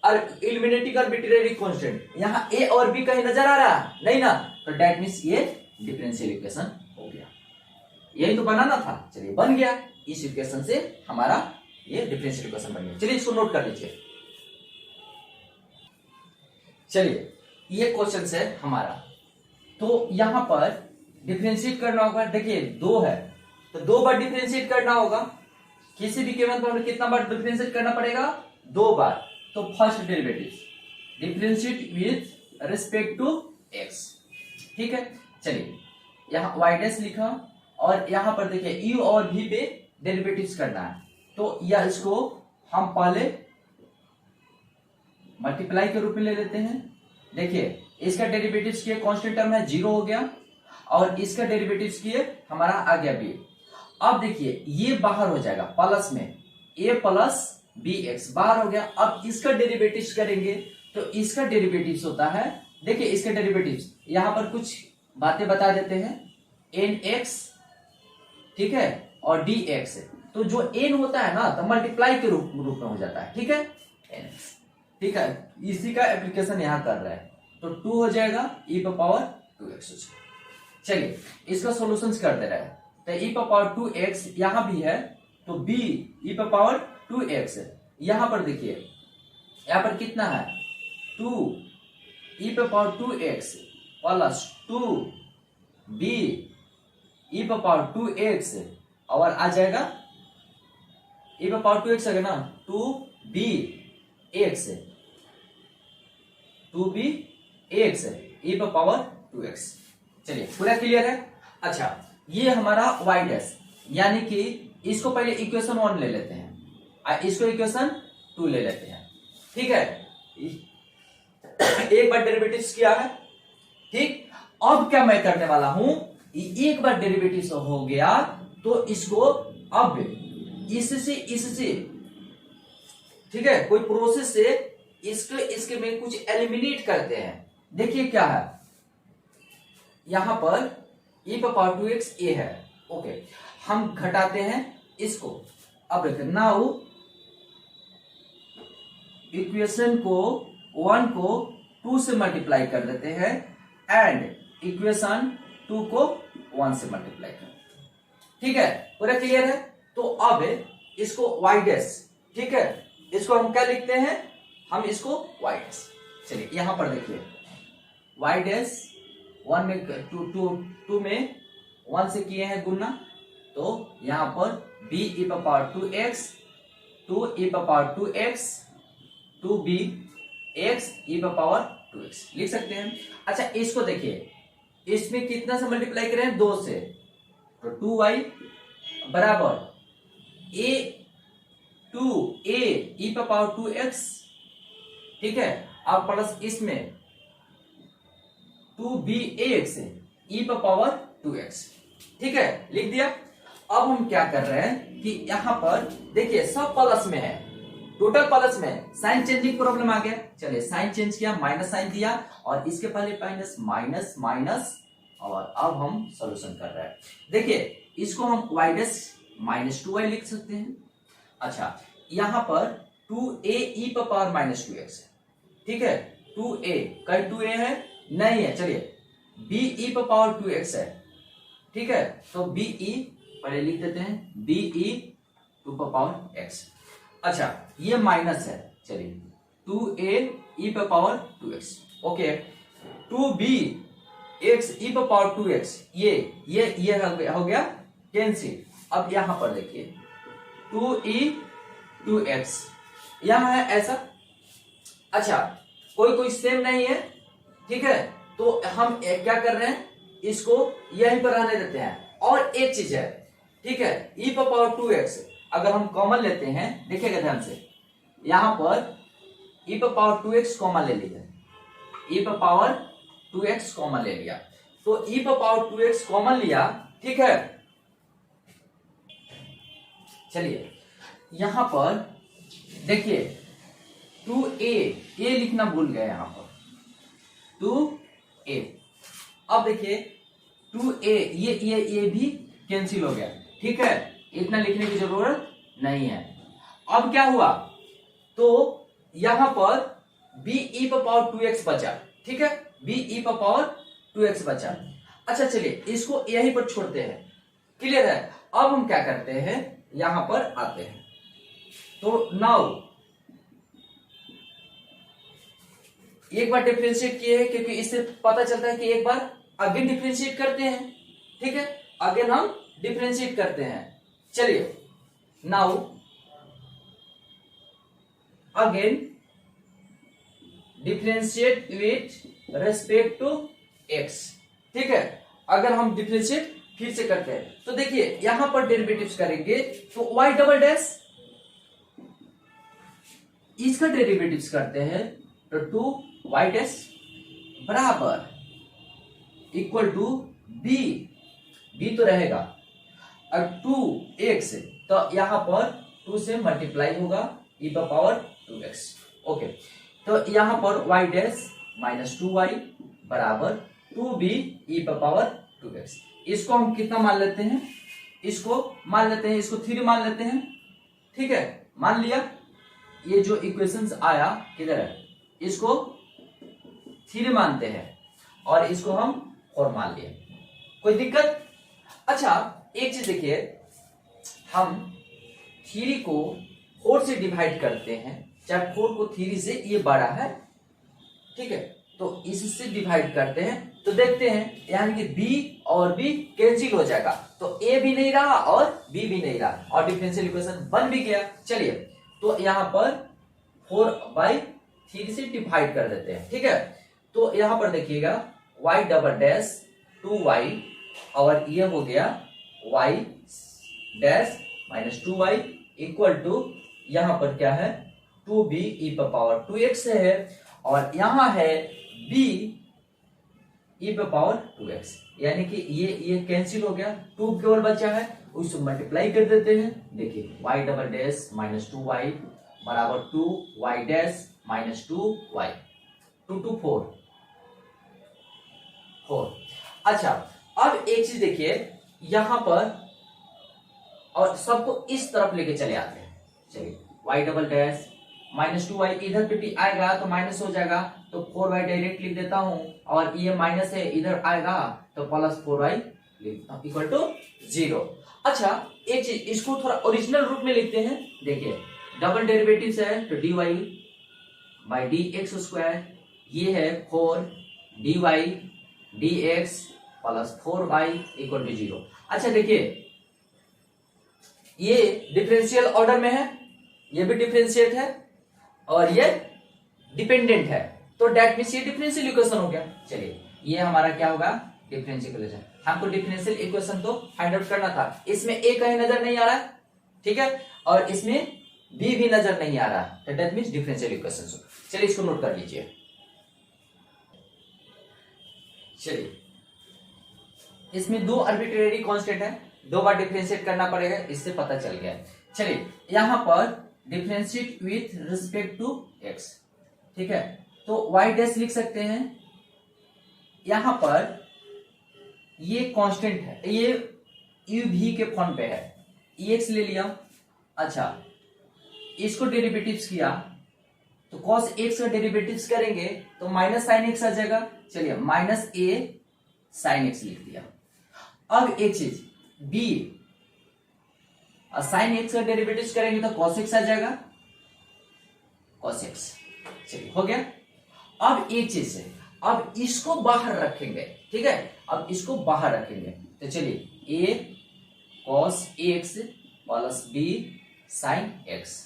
एलिमिनेटिंग आर्बिट्रेरी कांस्टेंट, यहां ए और बी कहीं नजर आ रहा नहीं ना, तो दैट मींस ये डिफरेंशियल इक्वेशन हो गया, यही तो बनाना था। चलिए बन गया, इस इक्वेशन से हमारा ये डिफरेंशियल इक्वेशन बन गया। चलिए इसको नोट कर लीजिए। चलिए ये क्वेश्चन है हमारा, तो यहां पर डिफरेंशिएट करना होगा। देखिए 2 है तो 2 बार डिफरेंशिएट करना होगा, किसी भी केवल पर कितना बार डिफरेंशिएट करना पड़ेगा, 2 बार। तो first derivative differentiate with respect to x। ठीक है, चलिए यहां y डैश लिखा और यहां पर देखिए u और v पे डेरिवेटिव्स करना है, तो या इसको हम पहले मल्टीप्लाई के रूप में ले लेते हैं। देखिए इसका डेरिवेटिव्स किए कांस्टेंट टर्म है 0 हो गया और इसका डेरिवेटिव्स किए हमारा आ गया b। अब देखिए ये बाहर हो जाएगा प्लस में a प्लस bx बाहर हो गया। अब इसका डेरिवेटिव्स करेंगे तो इसका डेरिवेटिव्स होता है देखिए इसके डेरिवेटिव्स यहाँ पर कुछ बातें बता देते हैं। एन एक्स, ठीक है, और डी एक्स। तो जो एन होता है ना तो मल्टीप्लाई के रूप में हो जाता है, ठीक है, एन एक्स, ठीक है। इसी का एप्लीकेशन यहाँ कर रहा है, तो 2 हो जाएगा e पर पावर 2x हो जाएगा। चलिए इसका सॉल्यूशंस कर दे रहा है, तो e पर पावर 2x यहाँ भी है, तो b e पर पावर 2x है। यहाँ पर देखिए, यहाँ पर कितना है, 2 e पर power 2x plus 2b e पर पावर 2x, और आ जाएगा e पर पावर 2x आएगा ना, 2b x, 2b x e पर पावर 2x। चलिए पूरा क्लियर है। अच्छा ये हमारा y डैश, यानी कि इसको पहले इक्वेशन 1 ले लेते हैं, इसको इक्वेशन 2 ले लेते हैं, ठीक है। एक बार डेरिवेटिव्स किया है, ठीक। अब क्या मैं करने वाला हूं, एक बार डेरिवेटिव्स हो गया तो इसको अब इससे ठीक है, कोई प्रोसेस से इसके में कुछ एलिमिनेट करते हैं। देखिए क्या है, यहां पर e पर पावर 2x a है, ओके, हम घटाते हैं इसको। अब देखिए नाउ इक्वेशन को 1 को 2 से मल्टीप्लाई कर देते हैं एंड इक्वेशन 2 को 1 से मल्टीप्लाई कर देते हैं, ठीक है, पूरा क्लियर है। तो अब इसको y डैश, ठीक है, इसको हम क्या लिखते हैं, हम इसको y डैश। चलिए यहां पर देखिए y डैश 1 में 2 में 1 से किए हैं गुना, तो यहां पर b e पर पावर 2x, 2 e पर power 2x, 2b x e पर पावर 2x लिख सकते हैं। अच्छा इसको देखिए, इसमें कितना से मल्टीप्लाई करें, 2 से, तो 2y बराबर a e पर पावर 2x, ठीक है, अब प्लस इसमें 2bx e पर पावर 2x, ठीक है, लिख दिया। अब हम क्या कर रहे हैं कि यहां पर देखिए सब प्लस में है, टोटल प्लस में, साइन चेंजिंग प्रॉब्लम आ गया। चलिए साइन चेंज किया, माइनस साइन दिया और इसके पहले माइनस माइनस माइनस, और अब हम सॉल्यूशन कर रहे हैं। देखिए इसको हम y डैश माइनस 2y लिख सकते हैं। अच्छा यहां पर 2a e पर पावर माइनस 2x, ठीक है, 2a कहीं 2a है नहीं है, चलिए b e पर पावर 2x है, ठीक है, तो b e पहले लिख देते हैं, b e 2 पर पावर x। अच्छा ये माइनस है, चलिए 2a e पर power 2x, okay, 2b x e पर पावर 2x, ये हो गया कैंसिल। अब यहां पर देखिए 2e 2x यहां है ऐसा। अच्छा कोई सेम नहीं है, ठीक है, तो हम क्या कर रहे हैं, इसको यहीं पर रहने देते हैं। और एक चीज है, ठीक है, e पर पावर 2x अगर हम कॉमन लेते हैं, देखिएगा ध्यान से, यहां पर e पर पावर 2x कॉमन ले लिया, e पर पावर 2x कॉमन ले लिया, तो e पर पावर 2x कॉमन लिया, ठीक है। चलिए यहां पर देखिए 2a लिखना भूल गए, यहां पर 2a, अब देखिए 2a ये भी कैंसिल हो गया, ठीक है, इतना लिखने की जरूरत नहीं है। अब क्या हुआ, तो यहां पर b e पर पावर 2x बचा, ठीक है, b e पर पावर 2x बचा। अच्छा चलिए इसको यहीं पर छोड़ते हैं, क्लियर है। अब हम क्या करते हैं, यहां पर आते हैं, तो नाउ एक बार डिफरेंशिएट किए हैं, क्योंकि इससे पता चलता है कि एक बार अगेन डिफरेंशिएट करते हैं, ठीक है, अगेन हम डिफरेंशिएट करते हैं। चलिए now again differentiate with respect to x, ठीक है। अगर हम डिफरेंशिएट फिर से करते हैं तो देखिए यहां पर डेरिवेटिव्स करेंगे तो y डबल डैश, इसका डेरिवेटिव्स करते हैं तो 2y डैश बराबर इक्वल टू b तो रहेगा, और 2x तो यहां पर 2 से मल्टीप्लाई होगा e पर पावर 2x, ओके, तो यहां पर y डैश माइनस 2y बराबर 2b e पर पावर 2x। इसको हम कितना मान लेते हैं, इसको 3 मान लेते हैं। ठीक है, मान लिया। ये जो इक्वेशंस आया किधर है, इसको 3 मानते हैं और इसको हम 4 मान लिए। कोई दिक्कत? अच्छा, एक चीज देखिए, हम 3 को 4 से डिवाइड करते हैं, चाहे 4 को 3 से, ये बड़ा है, ठीक है, तो इससे डिवाइड करते हैं तो देखते हैं यानी कि b और b कैंसिल हो जाएगा, तो a भी नहीं रहा और b भी नहीं रहा और डिफरेंशियल इक्वेशन बन भी गया। चलिए, तो यहां पर 4/3 से डिवाइड कर देते हैं। ठीक है, तो यहां पर देखिएगा y डबल डैश 2y और ये हो गया y dash minus 2y equal to यहां पर क्या है 2b e पर पावर 2x है और यहां है b e पर पावर 2x, यानी कि ये कैंसिल हो गया, 2 केवल बचा है, उसको मल्टीप्लाई कर देते हैं। देखिए y double dash minus 2y बराबर 2y डैश माइनस 2y, 2 2 4। अच्छा, अब एक चीज देखिए यहां पर, और सबको इस तरफ लेके चले आते हैं। चलिए, y double dash minus 2y इधर पे आएगा तो माइनस हो जाएगा, तो 4y डायरेक्ट लिख देता हूं, और ये माइनस है इधर आएगा तो प्लस 4y लिख देता हूं इक्वल टू 0। अच्छा, एक चीज, इसको थोड़ा ओरिजिनल रूप में लिखते हैं। देखिए, डबल डेरिवेटिव्स है तो dy बाई dx स्क्वायर, ये है 4 dy dx plus 4y equal to 0। अच्छा देखिए, ये डिफरेंशियल ऑर्डर में है, ये भी डिफरेंशिएट है और ये डिपेंडेंट है, तो डेट मींस ये डिफरेंशियल इक्वेशन हो गया। चलिए, ये हमारा क्या होगा, डिफरेंशियल इक्वेशन। हमको डिफरेंशियल इक्वेशन तो फाइंड आउट करना था। इसमें a कहीं नजर नहीं आ रहा है, ठीक है, और इसमें b भी नजर नहीं आ रहा है, तो डेट मींस डिफरेंशियल इक्वेशन। चलिए, इसको नोट कर लीजिए। चलिए, इसमें 2 आर्बिट्रेरी कांस्टेंट है, 2 बार डिफरेंशिएट करना पड़ेगा, इससे पता चल गया। चलिए, यहां पर differentiate with respect to x, ठीक है, तो y डैश लिख सकते हैं। यहां पर ये कांस्टेंट है, ये u v के फॉर्म पे है, ex ले लिया। अच्छा, इसको डेरिवेटिव्स किया तो cos x का डेरिवेटिव्स करेंगे तो माइनस साइन x आ जाएगा। चलिए, माइनस a साइन x लिख दिया। अब एक चीज, b साइन x का डेरिवेटिव्स करेंगे तो cos x आ जाएगा, cos x। चलिए, हो गया। अब एक चीज है, अब इसको बाहर रखेंगे, ठीक है, अब इसको बाहर रखेंगे तो चलिए a cos x plus b sine x।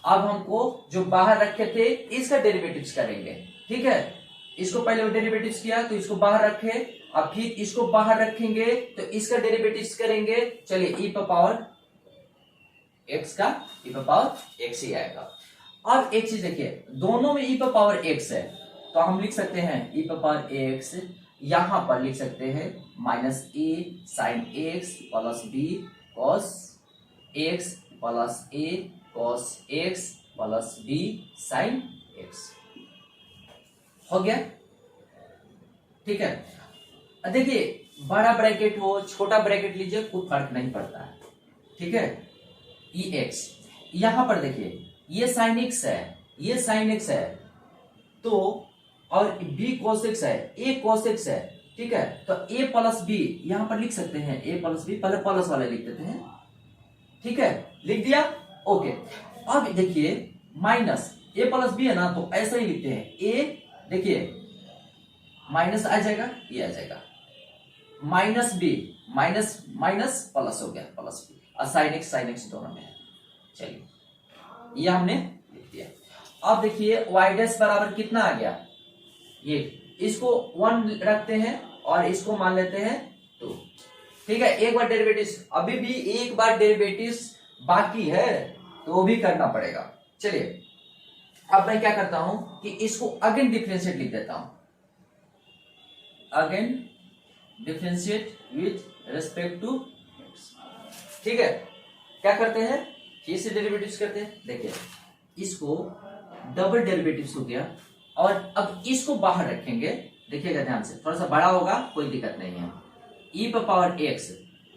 अब हमको जो बाहर रखे थे इसका डेरिवेटिव्स करेंगे, ठीक है, इसको पहले डेरिवेटिव्स किया तो इसको बाहर रखे, अब फिर इसको बाहर रखेंगे तो इसका डेरिवेटिव्स करेंगे। चलिए, e पर पावर x का e पर पावर x ही आएगा। अब एक चीज देखिए, दोनों में e पर पावर x है तो हम लिख सकते हैं e पर पावर x, यहां पर लिख सकते हैं minus a sine x plus b cos x plus a cos x plus b sine x। हो गया, ठीक है। देखिए, बड़ा ब्रैकेट हो छोटा ब्रैकेट लीजिए, कोई फर्क नहीं पड़ता है, ठीक है। ex, यहां पर देखिए ये साइन x है, ये साइन x है, तो और b cos x है, a cos x है, ठीक है, तो a प्लस b यहां पर लिख सकते हैं, a प्लस b, पहले प्लस वाले लिख देते हैं, ठीक है, लिख दिया, ओके। अब देखिए माइनस a प्लस b है ना, तो ऐसा ही लिखते हैं, a देखिए माइनस आ जाएगा, ये आ जाएगा, minus b minus minus plus हो गया, प्लस b, और साइन x दोनों में है। चलिए, ये हमने लिख दिया। अब देखिए y डैश बराबर कितना आ गया, ये इसको 1 रखते हैं और इसको मान लेते हैं 2, ठीक है। एक बार डेरिवेटिव्स, अभी भी एक बार डेरिवेटिव्स बाकी है तो वो भी करना पड़ेगा। चलिए, अब मैं क्या करता हूं कि इसको अगेन डिफरेंशिएट लिख देता हूं, again differentiate with respect to x, ठीक है। क्या करते हैं, फिर से डेरिवेटिव्स करते हैं। देखिए, इसको डबल डेरिवेटिव्स हो गया और अब इसको बाहर रखेंगे, देखिएगा ध्यान से, थोड़ा सा बड़ा होगा कोई दिक्कत नहीं है, e पर पावर x,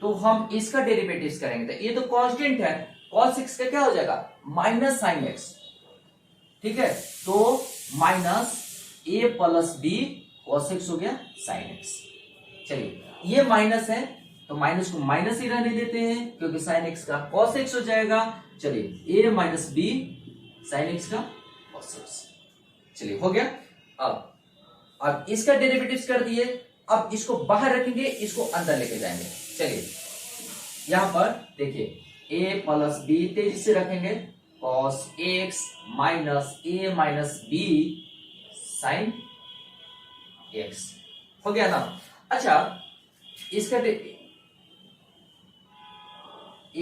तो हम इसका डेरिवेटिव करेंगे तो ये तो कांस्टेंट है, cos x का क्या हो जाएगा माइनस साइन x, ठीक है, तो minus a plus B cos x हो गया साइन x। चलिए ये माइनस है तो माइनस को माइनस ही रहने देते हैं क्योंकि साइन x का cos x हो जाएगा। चलिए a minus B sine x का cos x, चलिए हो गया। अब इसका डेरिवेटिव्स कर दिए, अब इसको बाहर रखेंगे, इसको अंदर लेके जाएंगे। चलिए यहां पर देखिए a प्लस बी तेजी से रखेंगे, cos x minus a minus B sine x हो गया ना। अच्छा इसका e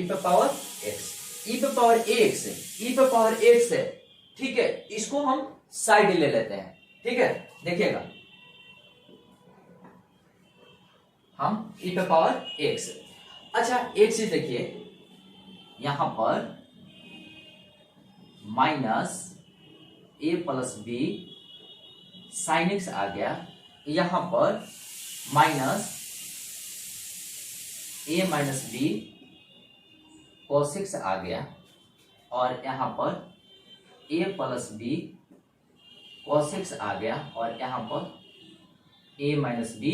पे पावर x, e पे पावर x है, e पे पावर x है, ठीक है, इसको हम साइड ले लेते हैं, ठीक है, देखिएगा हम e पे पावर x। अच्छा एक चीज देखिए यहां पर minus a plus B sine x आ गया, यहां पर minus a minus B cos x आ गया, और यहां पर a plus B cos x आ गया, और यहां पर a माइनस बी,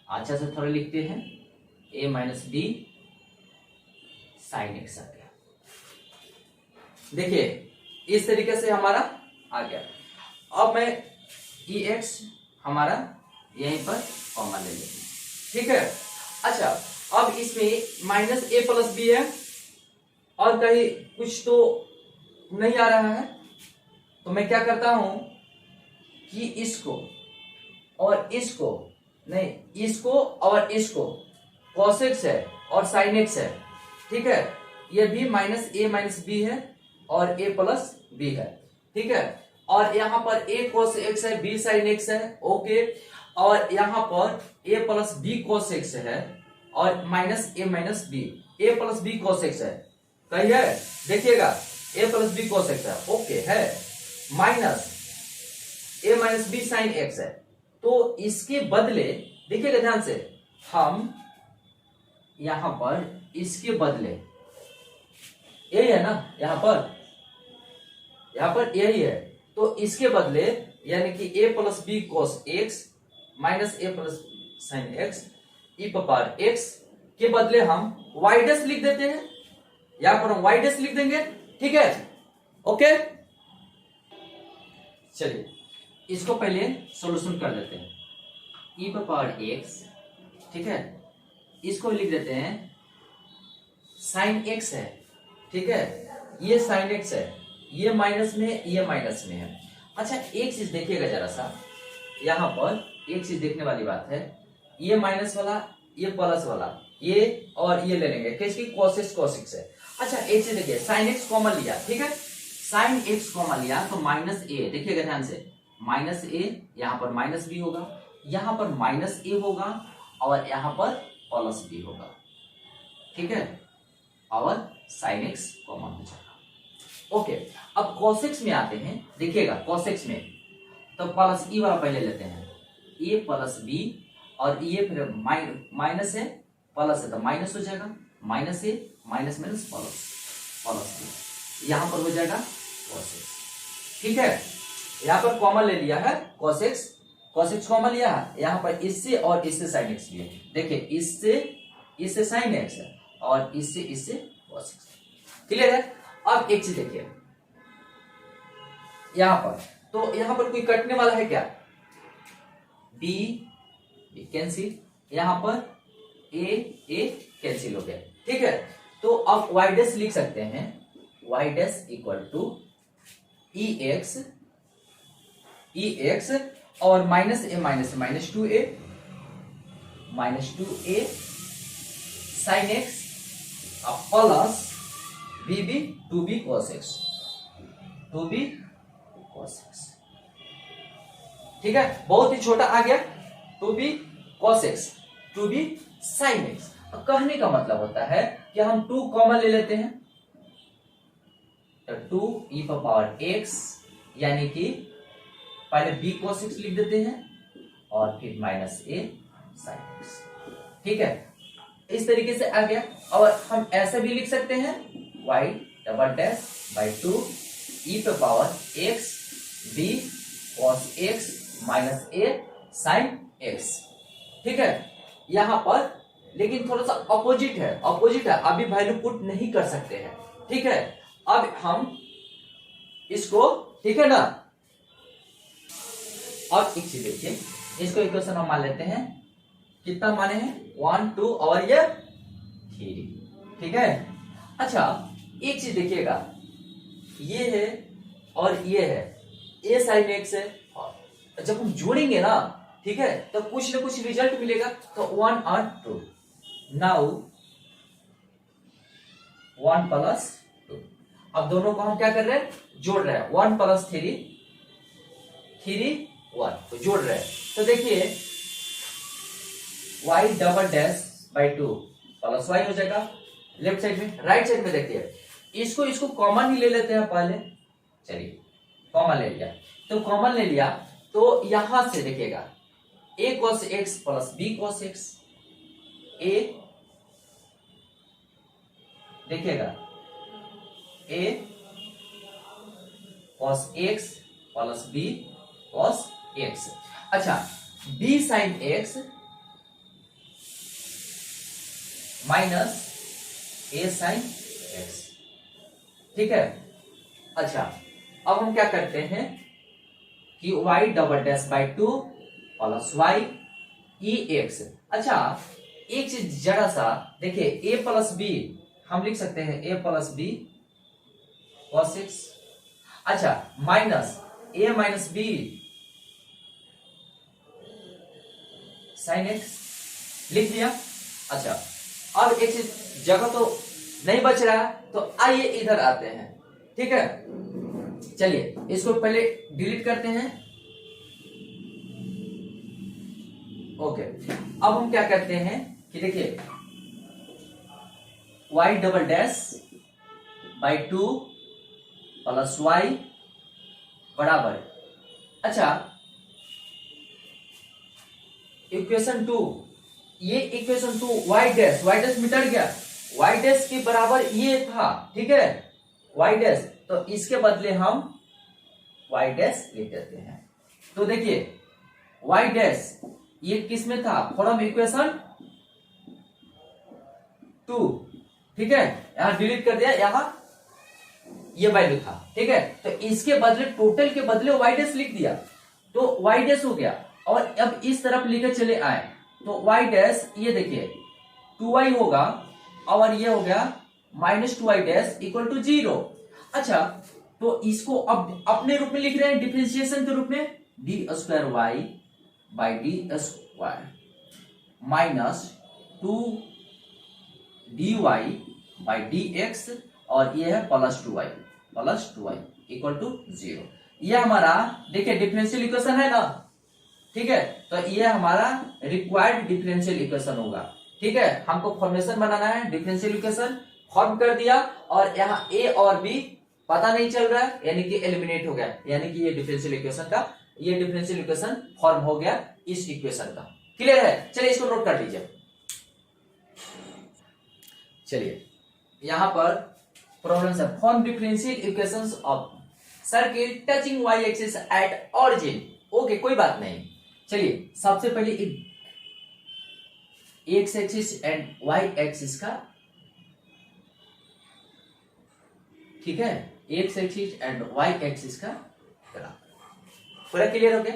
अच्छा से थोड़ा लिखते हैं, a minus B sine x आ गया। देखिए इस तरीके से हमारा आ गया। अब मैं ex हमारा यहीं पर कॉमन ले लेंगे, ठीक है। अच्छा अब इसमें माइनस a प्लस बी है और कहीं कुछ तो नहीं आ रहा है, तो मैं क्या करता हूं कि इसको और इसको नहीं, इसको और इसको cos x है और sin x है, ठीक है, ये भी माइनस a माइनस बी है और a प्लस बी है, ठीक है, और यहां पर a cos x है, b sin x है, ओके, और यहां पर a plus B cos x है और minus a minus B, a plus B cos x है, सही है, देखिएगा a plus B cos x है, ओके है, minus a minus B sine x है। तो इसके बदले देखिएगा ध्यान से, हम यहां पर इसके बदले यही है ना, यहां पर यही है, तो इसके बदले यानी कि a plus B cos x minus a plus sine x e power x के बदले हम y डैश लिख देते हैं, यहां पर हम y डैश लिख देंगे, ठीक है, ओके। चलिए इसको पहले सॉल्यूशन कर देते हैं, e पावर x, ठीक है, इसको लिख देते हैं साइन x है, ठीक है, ये साइन x है, ये माइनस में, ये माइनस में है। अच्छा एक चीज देखिएगा जरा सा, यहां पर एक चीज देखने वाली बात है, ये माइनस वाला, ये प्लस वाला, ये और ये ले लेंगे, किसकी cos x है। अच्छा एक चीज देखिए, साइन x कॉमन लिया, ठीक है, साइन x कॉमन लिया तो माइनस a, देखिएगा ध्यान से, माइनस a, यहां पर माइनस b होगा, यहां पर माइनस a होगा और यहां पर प्लस b होगा, ठीक है, और साइन x कॉमन हो जाएगा, ओके। अब cos x में आते हैं, देखिएगा cos x में तो प्लस e वाला पहले लेते हैं, a प्लस b, और ये फिर माइनस है प्लस है तो माइनस हो जाएगा, माइनस ए माइनस माइनस प्लस बी, यहां पर हो जाएगा cos x, ठीक है, यहां पर कॉमन ले लिया है cos x कॉमन लिया है, यहां पर इससे और इससे sin x भी है, देखिए इससे sin x है और इससे cos x, क्लियर है। अब एक चीज देखिए यहां पर, तो यहां पर कोई कटने वाला है क्या, b कैंसिल, यहां पर a कैंसिल हो गया, ठीक है, तो अब y डैश लिख सकते हैं, y dash equal to ex और minus a minus minus 2a sine x plus bb 2b cos x, ठीक है, बहुत ही छोटा आ गया, 2b cos x 2b sin x। अब कहने का मतलब होता है कि हम 2 कॉमन ले लेते हैं, तो 2 e पावर x यानी कि पहले b cos x लिख देते हैं और फिर माइनस a sin x। ठीक है, इस तरीके से आ गया। और हम ऐसा भी लिख सकते हैं y double dash by 2 e पे power x b cos x minus a sin x। ठीक है, यहां पर लेकिन थोड़ा सा अपोजिट है, अभी वैल्यू पुट नहीं कर सकते हैं। ठीक है, अब हम इसको, ठीक है ना, अब एक चीज देखिए, इसको इक्वेशन हम मान लेते हैं, कितना माने हैं 1 2 और ये 3। ठीक है, अच्छा एक चीज देखिएगा, ये है और ये है, a sin x है, और जब हम जोड़ेंगे ना, ठीक है, तो कुछ ना कुछ रिजल्ट मिलेगा। तो 1 और 2, नाउ 1 प्लस 2, अब दोनों को हम क्या कर रहे हैं, जोड़ रहे हैं। 1 प्लस 3 3 1, तो जोड़ रहे हैं। तो देखिए y double dash by 2 plus y हो जाएगा लेफ्ट साइड में। राइट साइड में देखिए, इसको कॉमन ही ले लेते हैं पहले। चलिए कॉमन ले लिया, तो कॉमन ले लिया तो यहां से देखिएगा a cos x plus b cos x, a देखिएगा a cos x plus b cos x। अच्छा, b sin x minus a sin x। ठीक है, अच्छा अब हम क्या करते हैं कि y double dash by 2 plus y e x। अच्छा एक चीज जरा सा देखिए, a प्लस b हम लिख सकते हैं a plus b cos x। अच्छा minus a minus b sin x लिख दिया। अच्छा अब एक चीज जगह तो नहीं बच रहा है, तो आइए इधर आते हैं। ठीक है, चलिए इसको पहले डिलीट करते हैं। ओके, अब हम क्या करते हैं कि देखिए y double dash by 2 plus y बराबर, अच्छा इक्वेशन 2, ये इक्वेशन 2 y डैश मिटा गया, y डैश के बराबर ये था। ठीक है, y डैश, तो इसके बदले हम y डैश लिख देते हैं। तो देखिए y डैश ये किस में था, फ्रॉम इक्वेशन 2। ठीक है, यहां डिलीट कर दिया, यहां ये वैल्यू था। ठीक है, तो इसके बदले टोटल के बदले y डैश लिख दिया, तो y डैश हो गया। और अब इस तरफ लेकर चले आए तो y डैश, ये देखिए 2y होगा और ये हो गया minus 2y dash equal to 0। अच्छा, तो इसको अब अपने रूप में लिख रहे हैं, डिफरेंशिएशन के रूप में, d square y by d square minus 2 dy by d x, और ये है प्लस 2y इक्वल टू 0। ये हमारा देखिए डिफरेंशियल इक्वेशन है ना। ठीक है, तो ये हमारा रिक्वायर्ड डिफरेंशियल इक्वेशन होगा। ठीक है, हमको फॉर्मेशन बनाना है, डिफरेंशियल इक्वेशन फॉर्म कर दिया, और यहाँ a और b पता नहीं चल रहा है, यानी कि एलिमिनेट हो गया, यानी कि ये डिफरेंशियल इक्वेशन फॉर्म हो गया इस इक्वेशन का। क्लियर है, चलिए इसको नोट कर लीजिए। चलिए यहां पर प्रॉब्लम है, form differential equations of circle touching y axis at origin. Okay, कोई बात नहीं। चलिए सबसे पहले x axis and y axis का, ठीक है, x axis and y axis का ग्राफ पूरा क्लियर हो गया।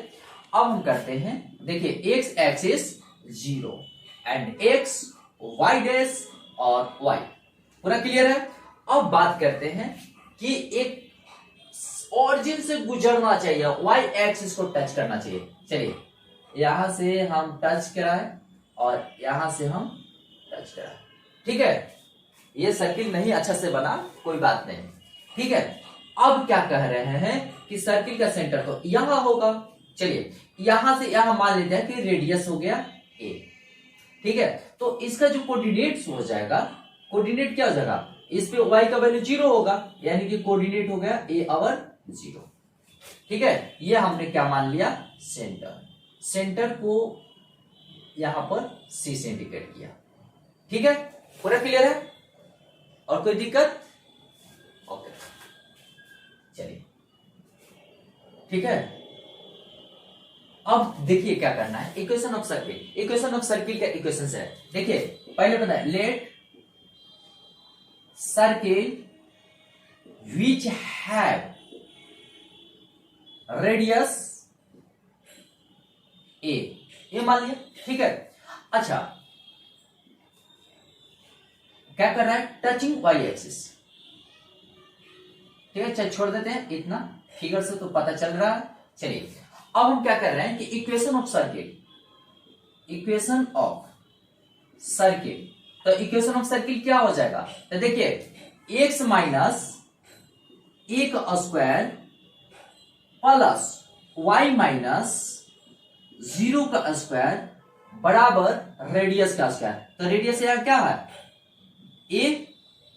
अब हम करते हैं, देखिए x axis 0 and x y dash और y पूरा क्लियर है। अब बात करते हैं कि एक ऑरिजिन से गुजरना चाहिए, y एक्सिस को टच करना चाहिए। चलिए यहां से हम टच कराएं और यहां से हम टच कराएं। ठीक है, ये सर्किल नहीं अच्छा से बना, कोई बात नहीं। ठीक है, अब क्या कह रहे हैं कि सर्किल का सेंटर तो यहां होगा। चलिए यहां से यहां मान लेते हैं कि रेडियस हो गया a। ठीक है, तो इसका जो कोऑर्डिनेट्स हो जाएगा, कोऑर्डिनेट क्या हो जाएगा, इस पे y का वैल्यू 0 होगा, यानी कि कोऑर्डिनेट हो गया a और 0। ठीक है, ये हमने क्या मान लिया, सेंटर। सेंटर को यहां पर सी से इंडिकेट किया। ठीक है, पूरा क्लियर है? और कोई दिक्कत? ओके, चलिए ठीक है। अब देखिए क्या करना है, equation of circle. Equation of circle का इक्वेशन है, देखिए पहले पता है, let circle which have radius a, ये मान लिया। ठीक है, अच्छा क्या कर रहा है, टचिंग वाई एक्सिस। ठीक है, चल छोड़ देते हैं, इतना फिगर से तो पता चल रहा है। चलिए अब हम क्या कर रहे हैं कि equation of circle, equation of circle, तो इक्वेशन ऑफ सर्किल क्या हो जाएगा, तो देखिए एक्स माइनस ए का स्क्वायर प्लस वाई माइनस 0 का स्क्वायर बराबर रेडियस का स्क्वायर। तो रेडियस यार क्या है, ए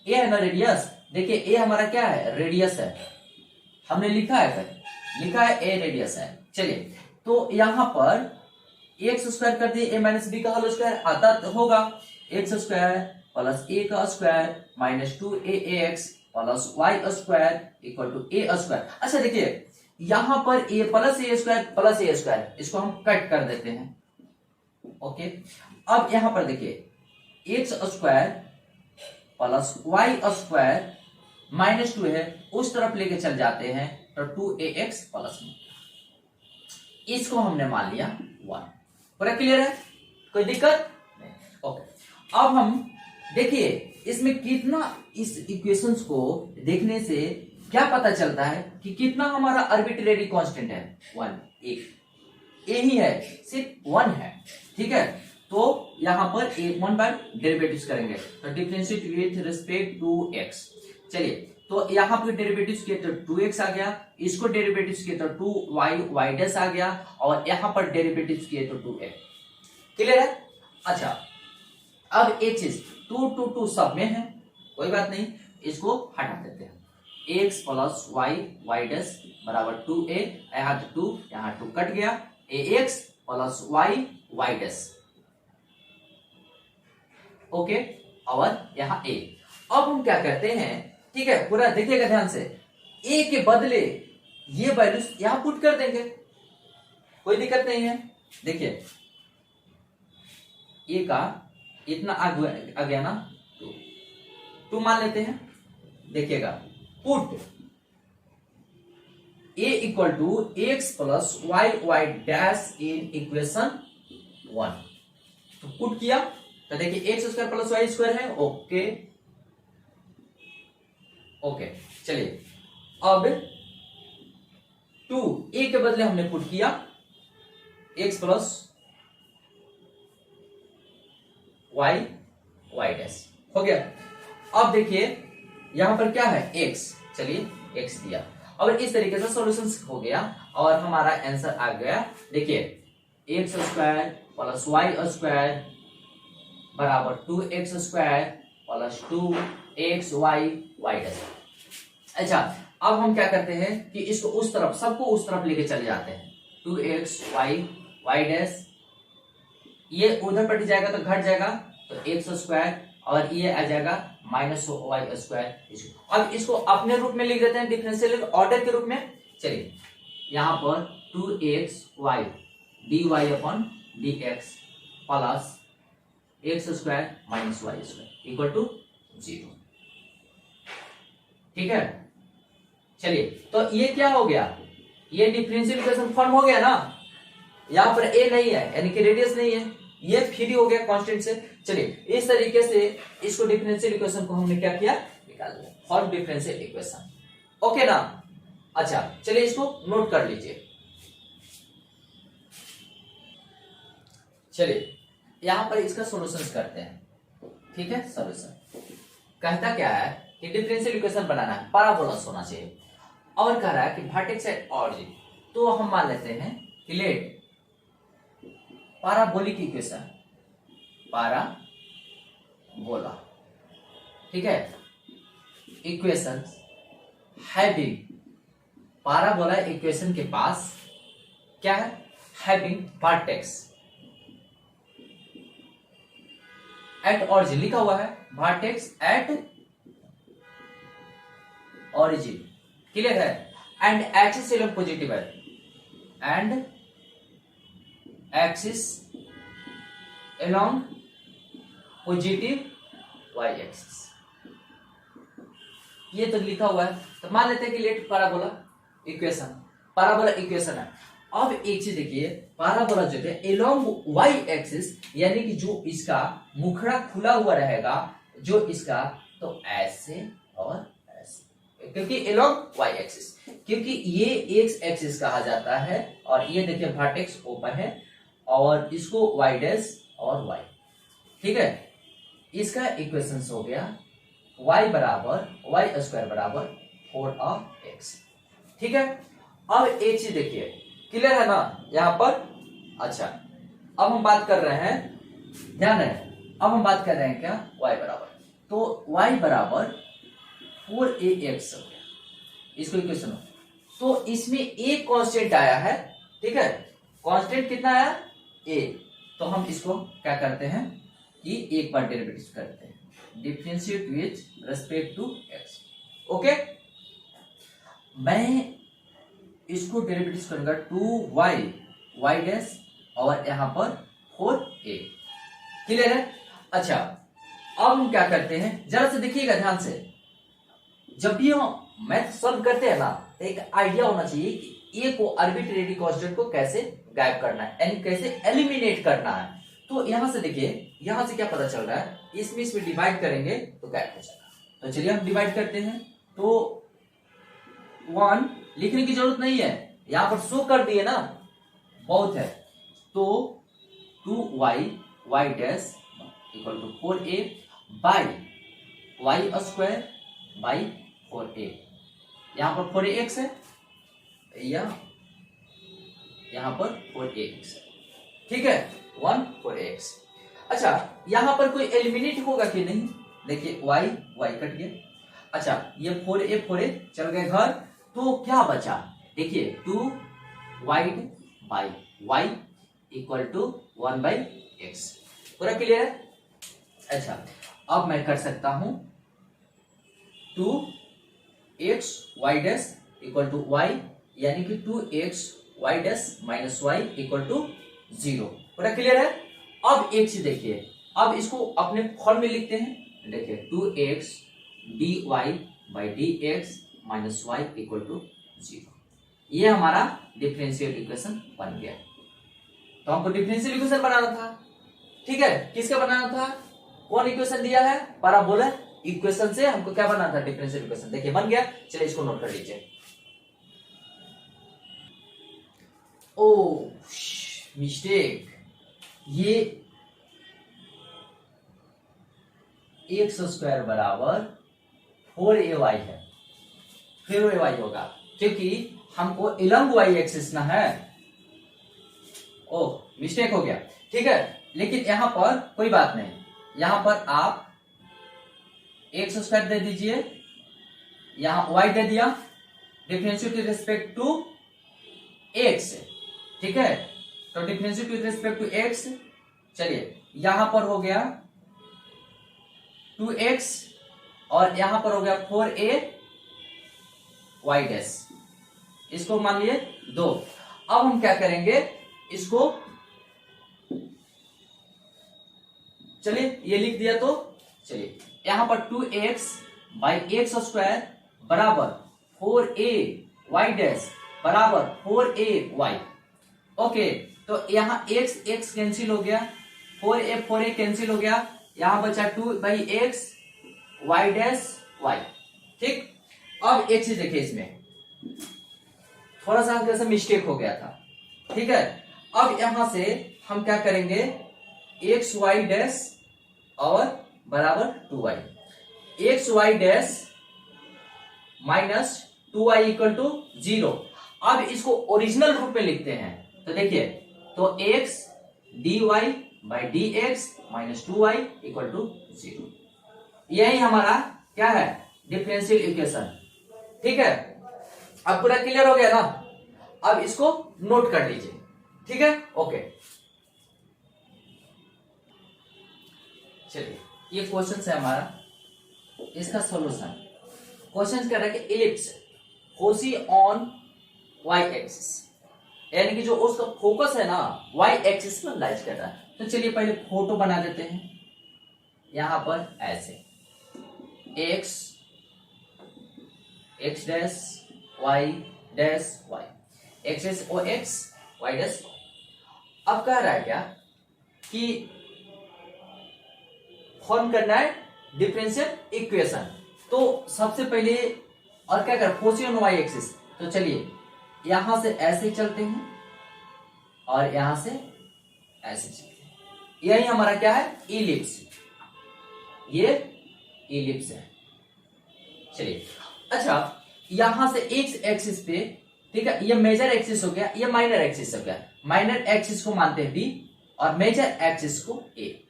है ना रेडियस। देखिए ए हमारा क्या है, रेडियस है, हमने लिखा है फिर, लिखा है ए रेडियस है। चलिए तो यहां पर एक्स स्क्वायर कर दिए, ए माइनस बी का होल स्क्वायर आता होगा, एक्स स्क्वायर प्लस ए का square minus 2a x plus y square equal to A square. अच्छा देखिए यहां पर ए प्लस ए स्क्वायर, इसको हम कट कर देते हैं। ओके, अब यहां पर देखिए x square plus y square minus 2 है, उस तरफ लेके चल जाते हैं तो 2ax प्लस में, इसको हमने मान लिया 1। पूरा क्लियर है, कोई दिक्कत नहीं? ओके, अब हम देखिए इसमें कितना, इस इक्वेशंस को देखने से क्या पता चलता है कि कितना हमारा आर्बिट्रेरी कांस्टेंट है, 1, एक यही है, सिर्फ 1 है। ठीक है, तो यहां पर 1 बार डेरिवेटिव्स करेंगे, तो differentiate with respect to x। चलिए तो यहां पर डेरिवेटिव्स किए तो 2x आ गया, इसको डेरिवेटिव्स किए तो 2y डैश आ गया, और यहां पर डेरिवेटिव्स किए तो 2x। क्लियर है? अच्छा अब एक चीज, 2 सब में है, कोई बात नहीं, इसको हटा देते हैं। x प्लस वाई डैश बराबर 2a, यहां तो 2 यहां 2 कट गया, ax plus y dash. Okay, और यहां a। अब हम क्या करते हैं, ठीक है पूरा देखिएगा ध्यान से, a के बदले ये वैल्यूज यहां पुट कर देंगे, कोई दिक्कत नहीं है। देखिए a का इतना आ गया ना, 2 मान लेते हैं। देखिएगा put a equal to x plus y dash in equation 1, तो पुट किया तो देखिए x square plus y square है। ओके ओके, चलिए अब 2 a के बदले हमने पुट किया एक्स प्लस वाई डैश, हो गया। अब देखिए यहां पर क्या है, x, चलिए x दिया, और इस तरीके से सॉल्यूशन हो गया और हमारा आंसर आ गया। देखिए x square plus y square बराबर 2x square plus 2x Y dash. अच्छा अब हम क्या करते हैं कि इसको उस तरफ, सबको उस तरफ लेके चले जाते हैं, 2x वाई डैश, ये उधर पट जाएगा तो घट जाएगा, तो एक्स स्क्वायर, और ये आ जाएगा माइनस वाई स्क्वायर। अब इसको अपने रूप में लिख देते हैं, डिफरेंशियल ऑर्डर के रूप में। चलिए यहां पर 2x y dy upon dx plus x square minus y square equal to 0। ठीक है, चलिए तो ये क्या हो गया, ये डिफरेंशियल इक्वेशन फॉर्म हो गया ना। यहां पर a नहीं है यानी कि रेडियस नहीं है, ये फ्री हो गया कांस्टेंट से। चलिए इस तरीके से इसको डिफरेंशियल इक्वेशन को हमने क्या किया, निकाल लिया, फॉर्म डिफरेंशियल इक्वेशन। ओके ना? अच्छा चलिए इसको नोट कर लीजिए। चलिए यहां पर इसका सॉल्यूशन करते हैं। ठीक है, सॉल्यूशन कहता क्या है कि डिफरेंशियल इक्वेशन बनाना है, पैराबोलास होना चाहिए, और कह रहा है कि वर्टेक्स एट ऑरिजिन, तो हम मान लेते हैं कि लेट पैराबोलिक इक्वेशन, पैराबोला, ठीक है, इक्वेशन हैविंग पाराबोला इक्वेशन के पास क्या है, हैविंग वर्टेक्स एट ऑरिजिन लिखा हुआ है, वर्टेक्स एट ऑरिजिन, क्लियर है, एंड एक्सिस एलोंग पॉजिटिव है, and axis along positive y axis, ये तो लिखा हुआ है। तो मान लेते हैं कि लेट पाराबोला इक्वेशन है। अब एक चीज देखिए, पाराबोला जो है एलोंग वाई एक्सिस, यानी कि जो इसका मुखड़ा खुला हुआ रहेगा, जो इसका, तो ऐसे और ऐसे, क्योंकि एलोंग वाई एक्सिस, क्योंकि ये एक्स एक्सिस कहा जाता है, और ये देखिए वर्टेक्स ओपन है, और इसको वाई डैश और वाई, ठीक है। इसका इक्वेशन हो गया y बराबर वाई स्क्वायर बराबर 4x, ठीक है। अब एक चीज देखिए, क्लियर है ना यहां पर। अच्छा, अब हम बात कर रहे हैं, ध्यान है, अब हम बात कर रहे हैं क्या, y बराबर, तो y बराबर 4ax हो गया, इसको इक्वेशन हो। तो इसमें एक कांस्टेंट आया है, ठीक है, कांस्टेंट कितना आया, a, तो हम इसको क्या करते हैं कि एक बार डेरिवेटिव करते हैं, differentiate with respect to x, okay. मैं इसको डेरिवेटिव करूंगा 2y y डैश और यहां पर 4a, क्लियर है। अच्छा, अब हम क्या करते हैं, जरा से देखिएगा ध्यान से, जब भी हम मैथ सॉल्व करते हैं ना, तो एक आइडिया होना चाहिए कि a को आर्बिट्रेरी कांस्टेंट को कैसे गायब करना है, यानी कैसे एलिमिनेट करना है। तो यहां से देखिए, यहां से क्या पता चल रहा है, इसमें डिवाइड करेंगे तो गायब हो जाएगा। तो चलिए हम डिवाइड करते हैं, तो 1 लिखने की जरूरत नहीं है, यहां पर शो कर दिए ना, बहुत है। तो 2y y dash equal to 4a by y square by 4a, यहां पर 4ax है, यहां पर 4ax है, ठीक है, 1 4ax। अच्छा, यहां पर कोई एलिमिनेट होगा कि नहीं, देखिए y कट गया। अच्छा, ये 4a चल गए घर, तो क्या बचा, देखिए 2y by y equal to 1 by x, पूरा क्लियर है। अच्छा, अब मैं कर सकता हूं 2x y dash equal to y, यानी कि 2x y dash minus y equal to 0, पूरा क्लियर है। अब एक चीज देखिए, अब इसको अपने फॉर्म में लिखते हैं, देखिए 2x dy by dx minus y equal to 0, ये हमारा डिफरेंशियल इक्वेशन बन गया। तो हमको डिफरेंशियल इक्वेशन बनाना था, ठीक है, किसका बनाना था, कौन इक्वेशन दिया है, पैराबोला इक्वेशन से हमको क्या बनाना था, डिफरेंशियल इक्वेशन, देखिए बन गया। चलिए इसको नोट कर लीजिए। ओ मिस्टेक, ये एक्स स्क्वायर बराबर 4ay है, फिर ay होगा, क्योंकि हमको एलोंग y एक्सिस ना है। ओह, मिस्टेक हो गया, ठीक है, लेकिन यहां पर कोई बात नहीं, यहां पर आप एक्स स्क्वायर दे दीजिए, यहां y दे दिया, differentiate with respect to x, ठीक है, तो differentiate with respect to x, चलिए यहां पर हो गया 2x और यहां पर हो गया 4a y डैश, इसको मान लिए 2। अब हम क्या करेंगे, इसको चलिए ये लिख दिया, तो चलिए यहां पर 2x बाई एक्स स्क्वायर बराबर 4a y डैश बराबर 4ay, ओके। तो यहां x कैंसिल हो गया, 4a कैंसिल हो गया, यहां बचा 2 by x y dash y, ठीक। अब एक चीज देखिए, इसमें थोड़ा सा कैसे मिस्टेक हो गया था, ठीक है। अब यहां से हम क्या करेंगे, एक्स वाई डैश और बराबर 2y, x y dash minus 2y equal to 0। अब इसको ओरिजिनल रूप में लिखते हैं, तो देखिए, तो x dy by dx minus 2y equal to 0, यही हमारा क्या है, डिफरेंशियल इक्वेशन, ठीक है। अब पूरा क्लियर हो गया ना? अब इसको नोट कर लीजिए, ठीक है? ओके, चलिए ये क्वेश्चन है हमारा, इसका सॉल्यूशन। क्वेश्चन कह रहा है कि ellipse foci on y axis, यानी कि जो उसका फोकस है ना वाई एक्सिस पर लाइज कर रहा है। तो चलिए पहले फोटो बना देते हैं यहां पर ऐसे, x x dash y dash y, x o x y dash. अब कह रहा है क्या कि फॉर्म करना है डिफरेंशियल इक्वेशन। तो सबसे पहले और क्या कर, फोसी ऑन वाई एक्सिस। तो चलिए यहां से ऐसे चलते हैं और यहां से ऐसे चलते हैं, यही हमारा क्या है, इलिप्स। ये इलिप्स है। चलिए अच्छा, यहां से एक्स एक्सिस पे, ठीक है, ये मेजर एक्सिस हो गया, ये माइनर एक्सिस हो गया। माइनर एक्सिस को मानते हैं बी और मेजर एक्सिस को ए,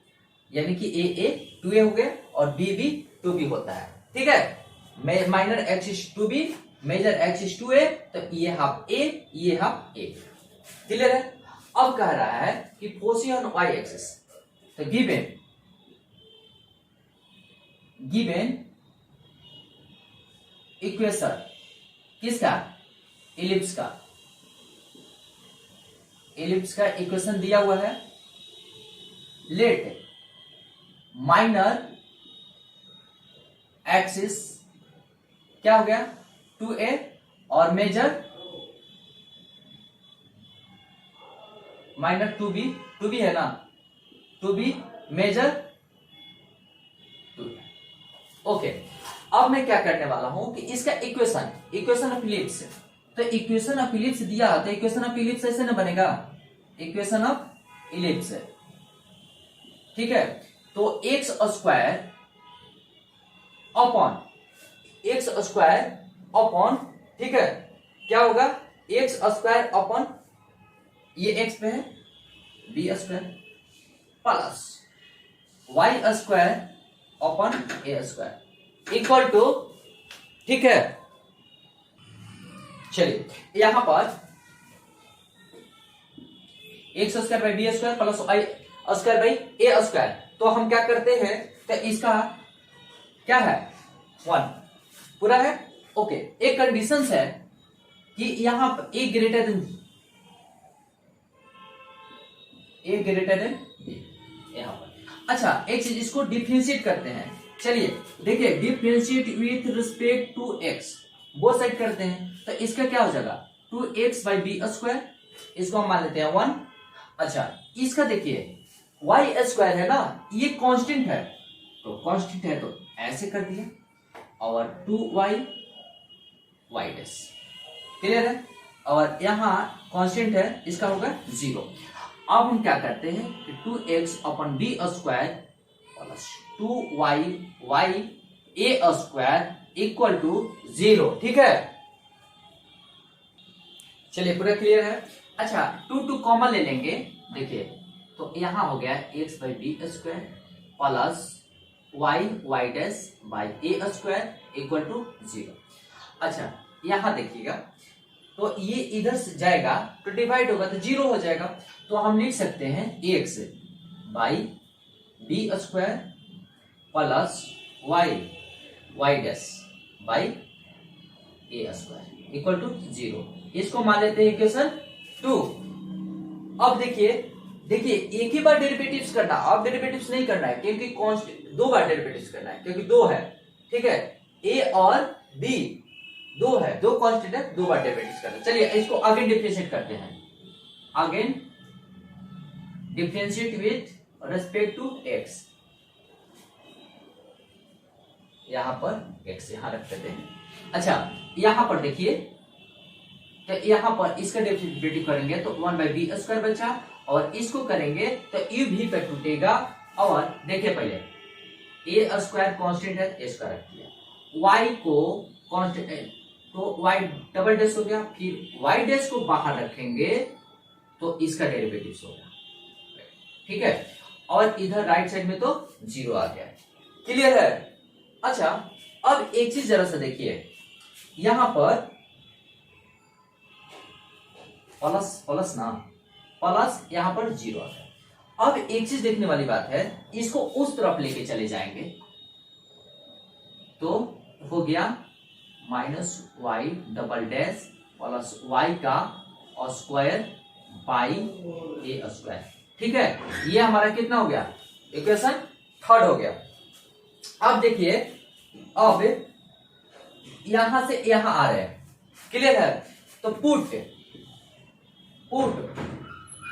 यानी कि ए 2a हो गया और बी 2b होता है, ठीक है। Minor axis 2b, major axis 2a, तो ये हाफ a, ये हाफ a, क्लियर है। अब कह रहा है कि फोसी ऑन वाई एक्सिस, तो गिवन इक्वेशन किसका, इलिप्स का, इलिप्स का इक्वेशन दिया हुआ है। लेट माइनर एक्सिस क्या हो गया 2a और मेजर माइनर 2b है ना, 2b मेजर 2। ओके, अब मैं क्या करने वाला हूं कि इसका इक्वेशन ऑफ इलिप्स, तो इक्वेशन ऑफ इलिप्स दिया, तो इक्वेशन ऑफ इलिप्स ऐसे ना बनेगा, इक्वेशन ऑफ इलिप्स, ठीक है। तो एक्स स्क्वायर अपॉन, ठीक है, क्या होगा, एक्स स्क्वायर अपॉन ये एक्स पे है B square plus y square upon A square equal to, ठीक है। चलिए यहां पर x square by B square plus y square by A square, तो हम क्या करते हैं, तो इसका क्या है 1 पूरा है। ओके, एक कंडीशन है कि यहां पर ए ग्रेटर देन यहां पर। अच्छा, एक चीज, इसको डिफरेंशिएट करते हैं। चलिए देखिए, differentiate with respect to x, वो साइड करते हैं, तो इसका क्या हो जाएगा 2x बाई बी स्क्वायर, इसको हम मान लेते हैं 1। अच्छा, इसका देखिए वाई स्क्वायर है ना, ये कांस्टेंट है, तो कांस्टेंट है तो ऐसे कर दिया, और 2y वाई डैश, क्लियर है। और यहां कांस्टेंट है, इसका होगा 0। अब हम क्या करते हैं कि 2x upon b square plus 2y y a square equal to 0, ठीक है। चलिए पूरा क्लियर है। अच्छा, 2 कॉमन ले लेंगे, देखिए, तो यहां हो गया x by B square plus y dash by A square equal to 0। अच्छा, यहां देखिएगा, तो ये इधर से जाएगा तो डिवाइड होगा तो 0 हो जाएगा, तो हम लिख सकते हैं x by B square plus y dash by A square equal to 0। इसको मान लेते हैं इक्वेशन 2। अब देखिए एक ही बार डेरिवेटिव्स करना, अब डेरिवेटिव्स नहीं करना है, क्योंकि कांस्टेंट 2 बार डेरिवेटिव्स करना है, क्योंकि 2 है, ठीक है। ए और बी 2 है, 2 कांस्टेंट है, 2 बार डेरिवेटिव्स करना। चलिए इसको अगेन डिफरेंशिएट करते हैं, again differentiate with respect to x, यहां पर एक्स यहां रख देते हैं। अच्छा, यहां पर देखिए, तो यहां पर इसका डेरिवेटिव करेंगे तो 1 बाई बी स्क्वायर बचा, और इसको करेंगे तो यू भी पे टूटेगा। और देखिए पहले ए स्क्वायर कांस्टेंट है, ए स्क्वायर रख दिया, वाई को कांस्टेंट, तो वाई डबल डैश हो गया, फिर वाई डैश को बाहर रखेंगे तो इसका डेरिवेटिव होगा, ठीक है। और इधर राइट साइड में तो 0 आ गया, क्लियर है। अच्छा, अब एक चीज जरा सा देखिए, यहां पर प्लस प्लस ना, प्लस यहाँ पर 0 आ गया। अब एक चीज देखने वाली बात है, इसको उस तरफ लेके चले जाएंगे तो हो गया minus y double dash plus y का स्क्वायर बाई ए स्क्वायर। ठीक है, ये हमारा कितना हो गया, इक्वेशन थर्ड हो गया। अब देखिए, अब यहां से यहां आ रहे हैं, क्लियर है, तो put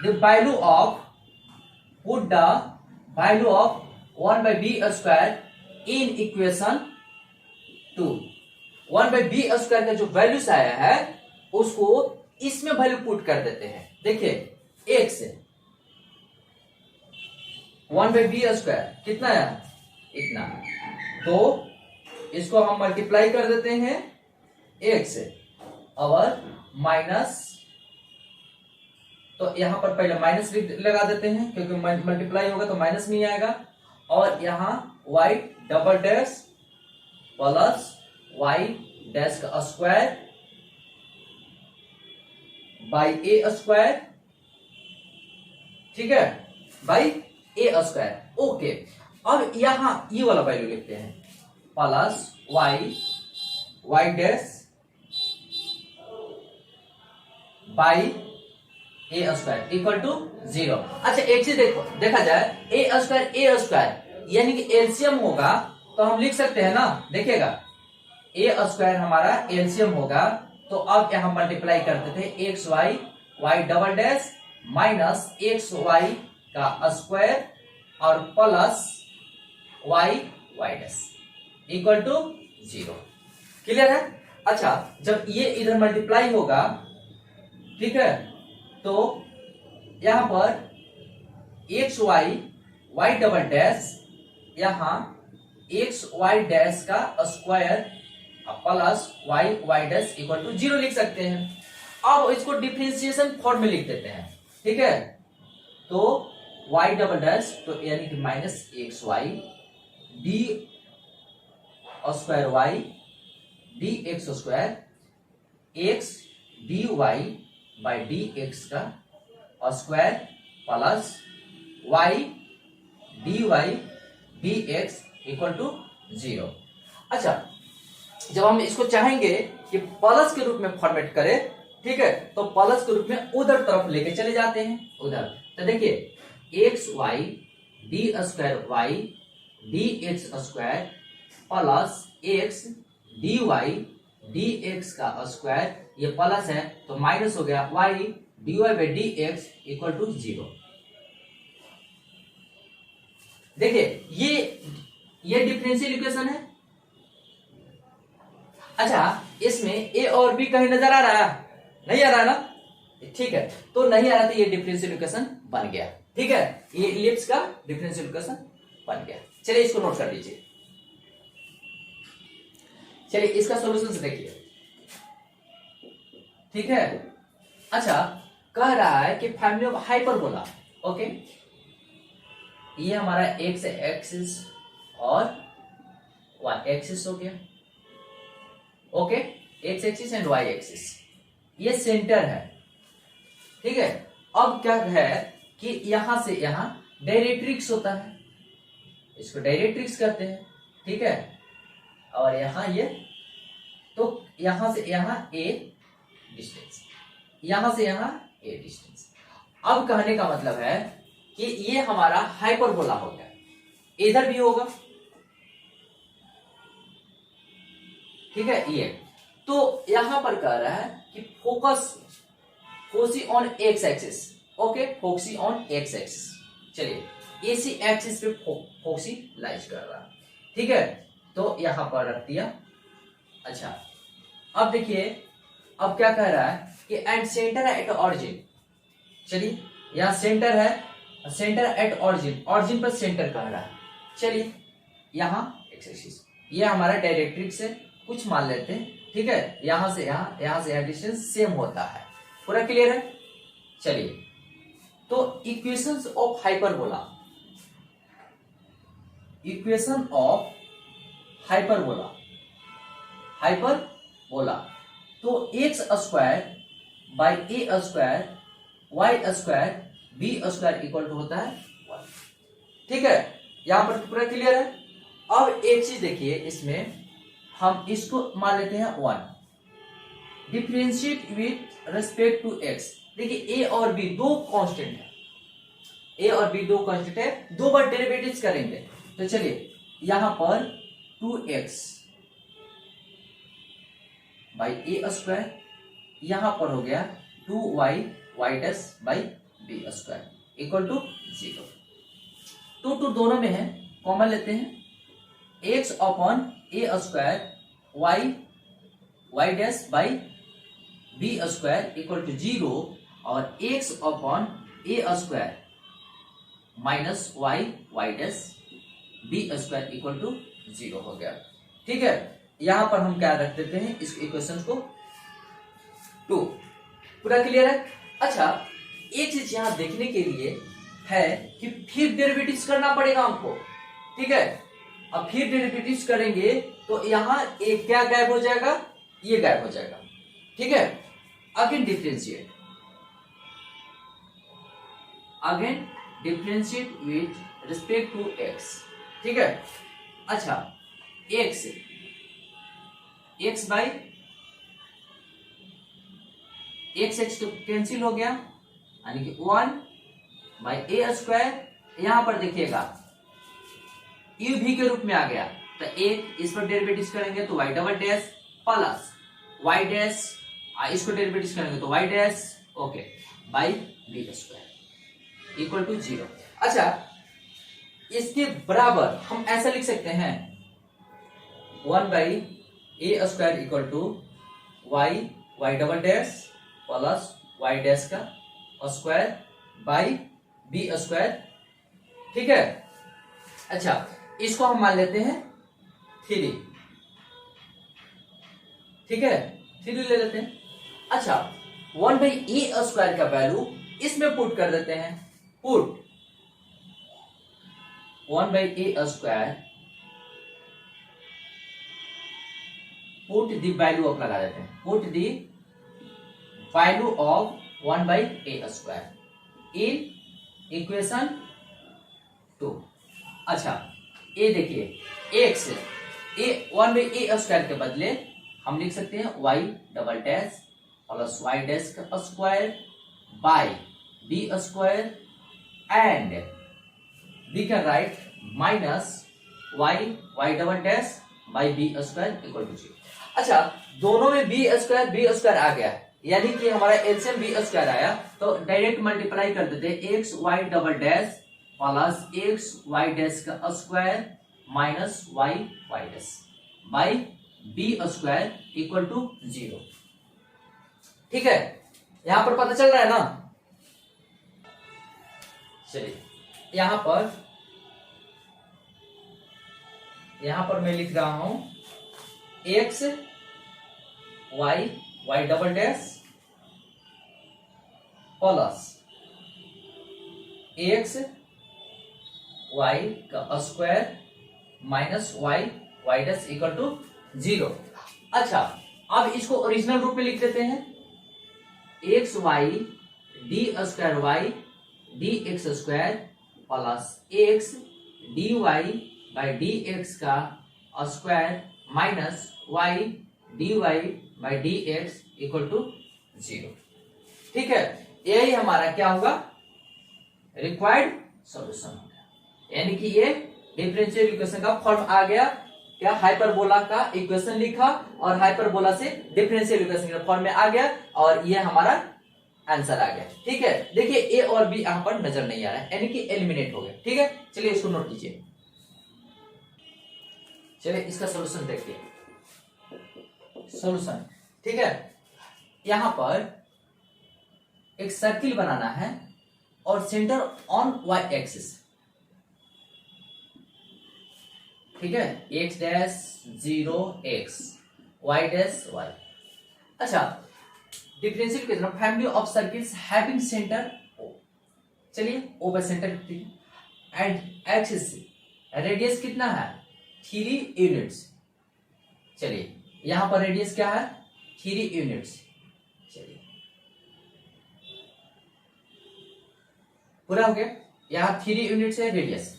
the value of, put the value of 1/b square in equation 2। 1/b square का जो वैल्यूज आया है उसको इसमें वैल्यू पुट कर देते हैं। देखिए एक से 1/b स्क्वायर कितना है, इतना, तो इसको हम मल्टीप्लाई कर देते हैं एक से, और माइनस, तो यहां पर पहले माइनस लगा देते हैं क्योंकि मल्टीप्लाई होगा तो माइनस में ही आएगा, और यहां y double dash plus y dash का स्क्वायर बाई ए स्क्वायर, ठीक है, बाई ए स्क्वायर। ओके, अब यहां ये वाला वैल्यू लिखते हैं, plus y dash by A square equal to 0। अच्छा एक चीज देखो, देखा जाए ए स्क्वायर यानी कि एलसीएम होगा तो हम लिख सकते हैं ना, देखिएगा ए स्क्वायर हमारा एलसीएम होगा, तो अब यहां मल्टीप्लाई करते थे x y double dash minus x y का स्क्वायर और plus y dash equal to 0। Clear है। अच्छा जब ये इधर मल्टीप्लाई होगा, ठीक है, तो यहां पर एक्स वाई डबल डैश, यहां एक्स वाई डैश का square plus y dash equal to 0 लिख सकते हैं। अब इसको डिफरेंशिएशन फॉर्म में लिख देते हैं, ठीक है, तो वाई डबल डैश तो यानी कि minus x y d square y d x square x d y by d x का square plus y d x equal to 0। अच्छा जब हम इसको चाहेंगे कि प्लस के रूप में फॉर्मेट करें, ठीक है, तो प्लस के रूप में उधर तरफ लेके चले जाते हैं, उधर। तो देखिए x y d square y d x square plus x d y d x का स्क्वायर, ये प्लस है तो माइनस हो गया y d y by d x equal to 0। देखिए ये डिफरेंशियल इक्वेशन है। अच्छा इसमें ए और बी कहीं नजर आ रहा है, नहीं आ रहा है ना, ठीक है, तो नहीं आ रहा तो ये डिफरेंशियल इक्वेशन बन गया, ठीक है, ये इलिप्स का डिफरेंशियल इक्वेशन बन गया। चलिए इसको नोट कर लीजिए। चलिए इसका सॉल्यूशन से देखिए, ठीक है। अच्छा कह रहा है कि फैमिली ऑफ हाइपरबोला, ओके, ये हमारा एक्स एक्सिस और वाई एक्सिस हो गया, okay, x axis and y axis, ये सेंटर है, ठीक है। अब क्या है कि यहां से यहां डायरेक्ट्रिक्स होता है, इसको डायरेक्ट्रिक्स करते हैं, ठीक है, और यहां ये, तो यहां से यहां ए डिस्टेंस, यहां से यहां ए डिस्टेंस। अब कहने का मतलब है कि ये हमारा हाइपरबोला हो गया, इधर भी होगा, ठीक है, ये तो यहां पर कह रहा है कि foci on x axis, okay, foci on x axis. चलिए एसी एक्सिस पे फोकसी लाइज कर रहा है, ठीक है, तो यहां पर रख दिया। अच्छा अब देखिए, अब क्या कह रहा है कि एट सेंटर एट ऑरिजिन, चलिए यहां सेंटर है, सेंटर एट ऑरिजिन, ऑरिजिन पर सेंटर कह रहा है। चलिए यहां एक्स एक्सिस, ये हमारा डायरेक्ट्रिक्स है, कुछ मान लेते हैं, ठीक है, यहां से यहां से यहां डिस्टेंस सेम होता है, पूरा क्लियर है। चलिए तो equations of hyperbola, equation of hyperbola, तो x square by A square y square b square equal to होता है 1। ठीक है, यहां पर पूरा क्लियर है। अब एक चीज देखिए, इसमें हम इसको मान लेते हैं 1। Differentiate with respect to x. देखिए ए और बी दो कांस्टेंट है, ए और बी दो कांस्टेंट है, दो बार डेरिवेटिव्स करेंगे। तो चलिए यहां पर 2x बाई ए स्क्वायर, यहां पर हो गया 2y y dash by B square equal to 0। Two दोनों में है, कॉमन लेते हैं। x upon A square y dash by B square equal to 0 और x upon A square minus y dash b square equal to 0 हो गया। ठीक है, यहां पर हम क्या रख देते हैं इस इक्वेशन को 2। पूरा क्लियर है। अच्छा, एक चीज यहां देखने के लिए है कि फिर डेरिवेटिव्स करना पड़ेगा हमको। ठीक है, अब फिर डेरिवेटिव्स करेंगे तो यहां एक क्या गायब हो जाएगा, ये गायब हो जाएगा। ठीक है, again differentiate with respect to x. ठीक है, अच्छा एक्स बाई एक्स तो कैंसिल हो गया, यानी कि 1 बाई ए स्क्वायर। यहां पर देखिएगा यू भी के रूप में आ गया, तो एक इस पर डेरिवेटिव करेंगे तो y double dash plus y dash, इसको डेरिवेटिव करेंगे तो y dash okay by B square equal to 0। अच्छा, इसके बराबर हम ऐसा लिख सकते हैं 1 by A square equal to y double dash plus y dash का स्क्वायर बाई बी स्क्वायर। ठीक है, अच्छा इसको हम मान लेते हैं 3। ठीक है, 3 ले लेते हैं। अच्छा, 1 बाई ए स्क्वायर का वैल्यू इसमें पुट कर देते हैं। Put 1 by A square, put the value of लगा देते हैं, put the value of 1 by A square in equation 2। अच्छा, ये देखिए x a 1 by A square के बदले हम लिख सकते हैं y double dash plus y dash का square by B square and we can write minus y double dash by B square equal to 0। अच्छा, दोनों में बी स्क्वायर आ गया, यानी कि हमारा एलसीएम बी स्क्वायर आया, तो डायरेक्ट मल्टीप्लाई कर देते हैं x y double dash plus x y dash का square minus y dash by B square equal to 0। ठीक है, यहां पर पता चल रहा है ना। चलिए यहां पर मैं लिख रहा हूं x y double dash plus x y का square minus y dash equal to 0। अच्छा, अब इसको ओरिजिनल रूप में लिख देते हैं x y d square y d x square plus x d y by d x का square minus y d y by d x equal to 0। ठीक है, यही हमारा क्या होगा, रिक्वायर्ड सॉल्यूशन होगा, यानी कि ये डिफरेंशियल इक्वेशन का फॉर्म आ गया। क्या, हाइपरबोला का इक्वेशन लिखा और हाइपरबोला से डिफरेंशियल इक्वेशन का फॉर्म में आ गया और ये हमारा आंसर आ गया। ठीक है, देखिए ए और बी यहां पर नजर नहीं आ रहा है, यानी कि एलिमिनेट हो गया। ठीक है, चलिए इसको नोट कीजिए। चलिए इसका सॉल्यूशन देखिए, सॉल्यूशन। ठीक है, यहां पर एक सर्किल बनाना है और सेंटर ऑन वाई एक्सिस। ठीक है, x dash 0 x y dash y. अच्छा, differential equation family of circles having centre o. चलिए o by centre and axis radius कितना है 3 यूनिट्स। चलिए यहां पर रेडियस क्या है 3 यूनिट्स। चलिए पूरा हो गया। यहाँ 3 यूनिट्स है रेडियस।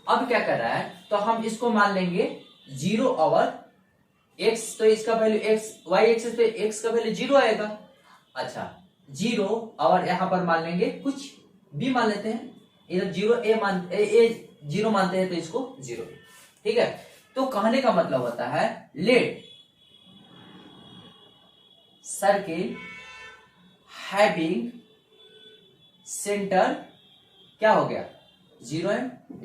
अब क्या कर रहा है, तो हम इसको मान लेंगे 0 और x, तो इसका वैल्यू x y एक्सिस पे x का वैल्यू 0 आएगा। अच्छा 0 और यहां पर मान लेंगे कुछ b मान लेते हैं, इधर 0 a 0 मानते हैं तो इसको 0, ठीक है। तो कहने का मतलब होता है लेट सर्किल हैविंग सेंटर क्या हो गया 0 एंड b,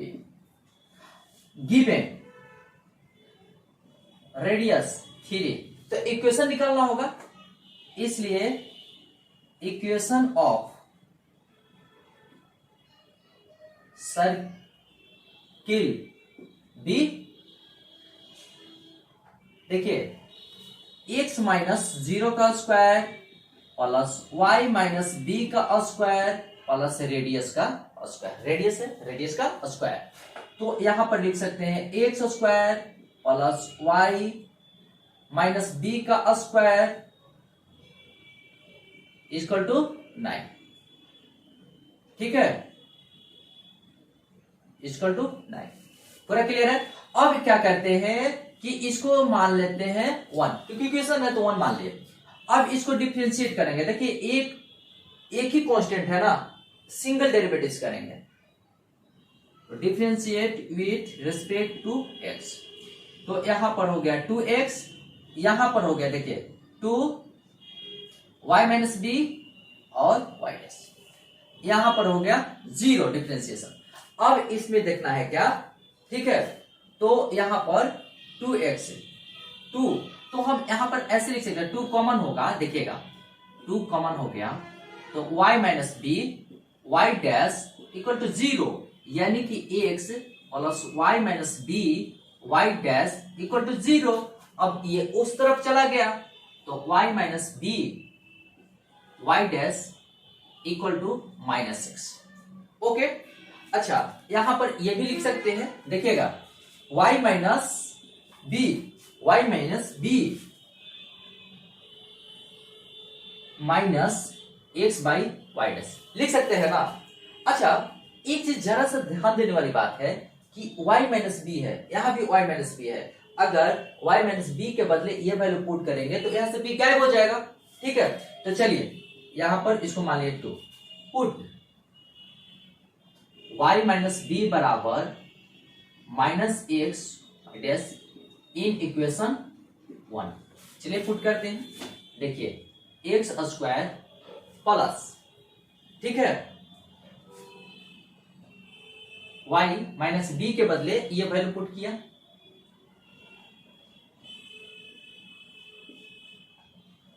गिवन रेडियस 3, तो इक्वेशन निकालना होगा, इसलिए इक्वेशन ऑफ सर्किल बी, देखिए x माइनस 0 का square plus y minus B का स्क्वायर प्लस रेडियस का स्क्वायर, रेडियस है रेडियस का स्क्वायर, तो यहां पर लिख सकते हैं x square plus y minus B का स्क्वायर इक्वल टू 9, ठीक है, इक्वल टू 9। पूरा क्लियर है। अब क्या करते हैं कि इसको मान लेते हैं 1, क्योंकि इक्वेशन है तो 1 मान लिए। अब इसको डिफरेंशिएट करेंगे, देखिए एक ही कांस्टेंट है ना, सिंगल डेरिवेटिव्स करेंगे, तो differentiate with respect to x, तो यहां पर हो गया 2x, यहां पर हो गया देखिए 2 y माइनस बी और y डैश, यहां पर हो गया 0 डिफरेंशिएशन। अब इसमें देखना है क्या, ठीक है, तो यहां पर 2x 2, तो हम यहां पर ऐसे लिख सकते हैं 2 कॉमन होगा, देखिएगा 2 कॉमन हो गया तो y minus b y dash equal to 0, यानी कि x plus y minus b y dash equal to 0। अब ये उस तरफ चला गया तो y minus b y dash equal to -6, okay. अच्छा यहां पर ये भी लिख सकते हैं, देखिएगा y minus b minus x by y dash लिख सकते हैं ना। अच्छा एक चीज जरा सा ध्यान देने वाली बात है कि y माइनस बी है, यहां भी y माइनस बी है, अगर y माइनस बी के बदले ये वैल्यू पुट करेंगे तो यहां से b गायब हो जाएगा, ठीक है। तो चलिए यहां पर इसको मान लिए 2, पुट y माइनस बी बराबर minus x dash in equation 1, चलिए पुट करते हैं, देखिए एक्स स्क्वायर प्लस, ठीक है, y माइनस बी के बदले ये वैल्यू पुट किया,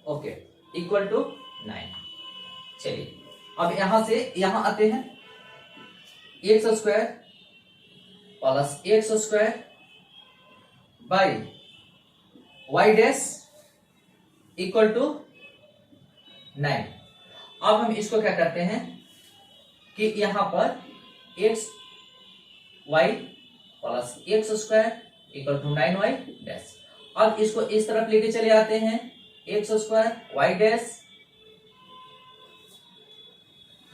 ओके, इक्वल टू 9। चलिए अब यहां से यहां आते हैं, x square plus x square by y dash equal to 9। अब हम इसको क्या करते हैं कि यहां पर x y plus x square equal to 9y dash, अब इसको इस तरफ लेके चले आते हैं, x square y dash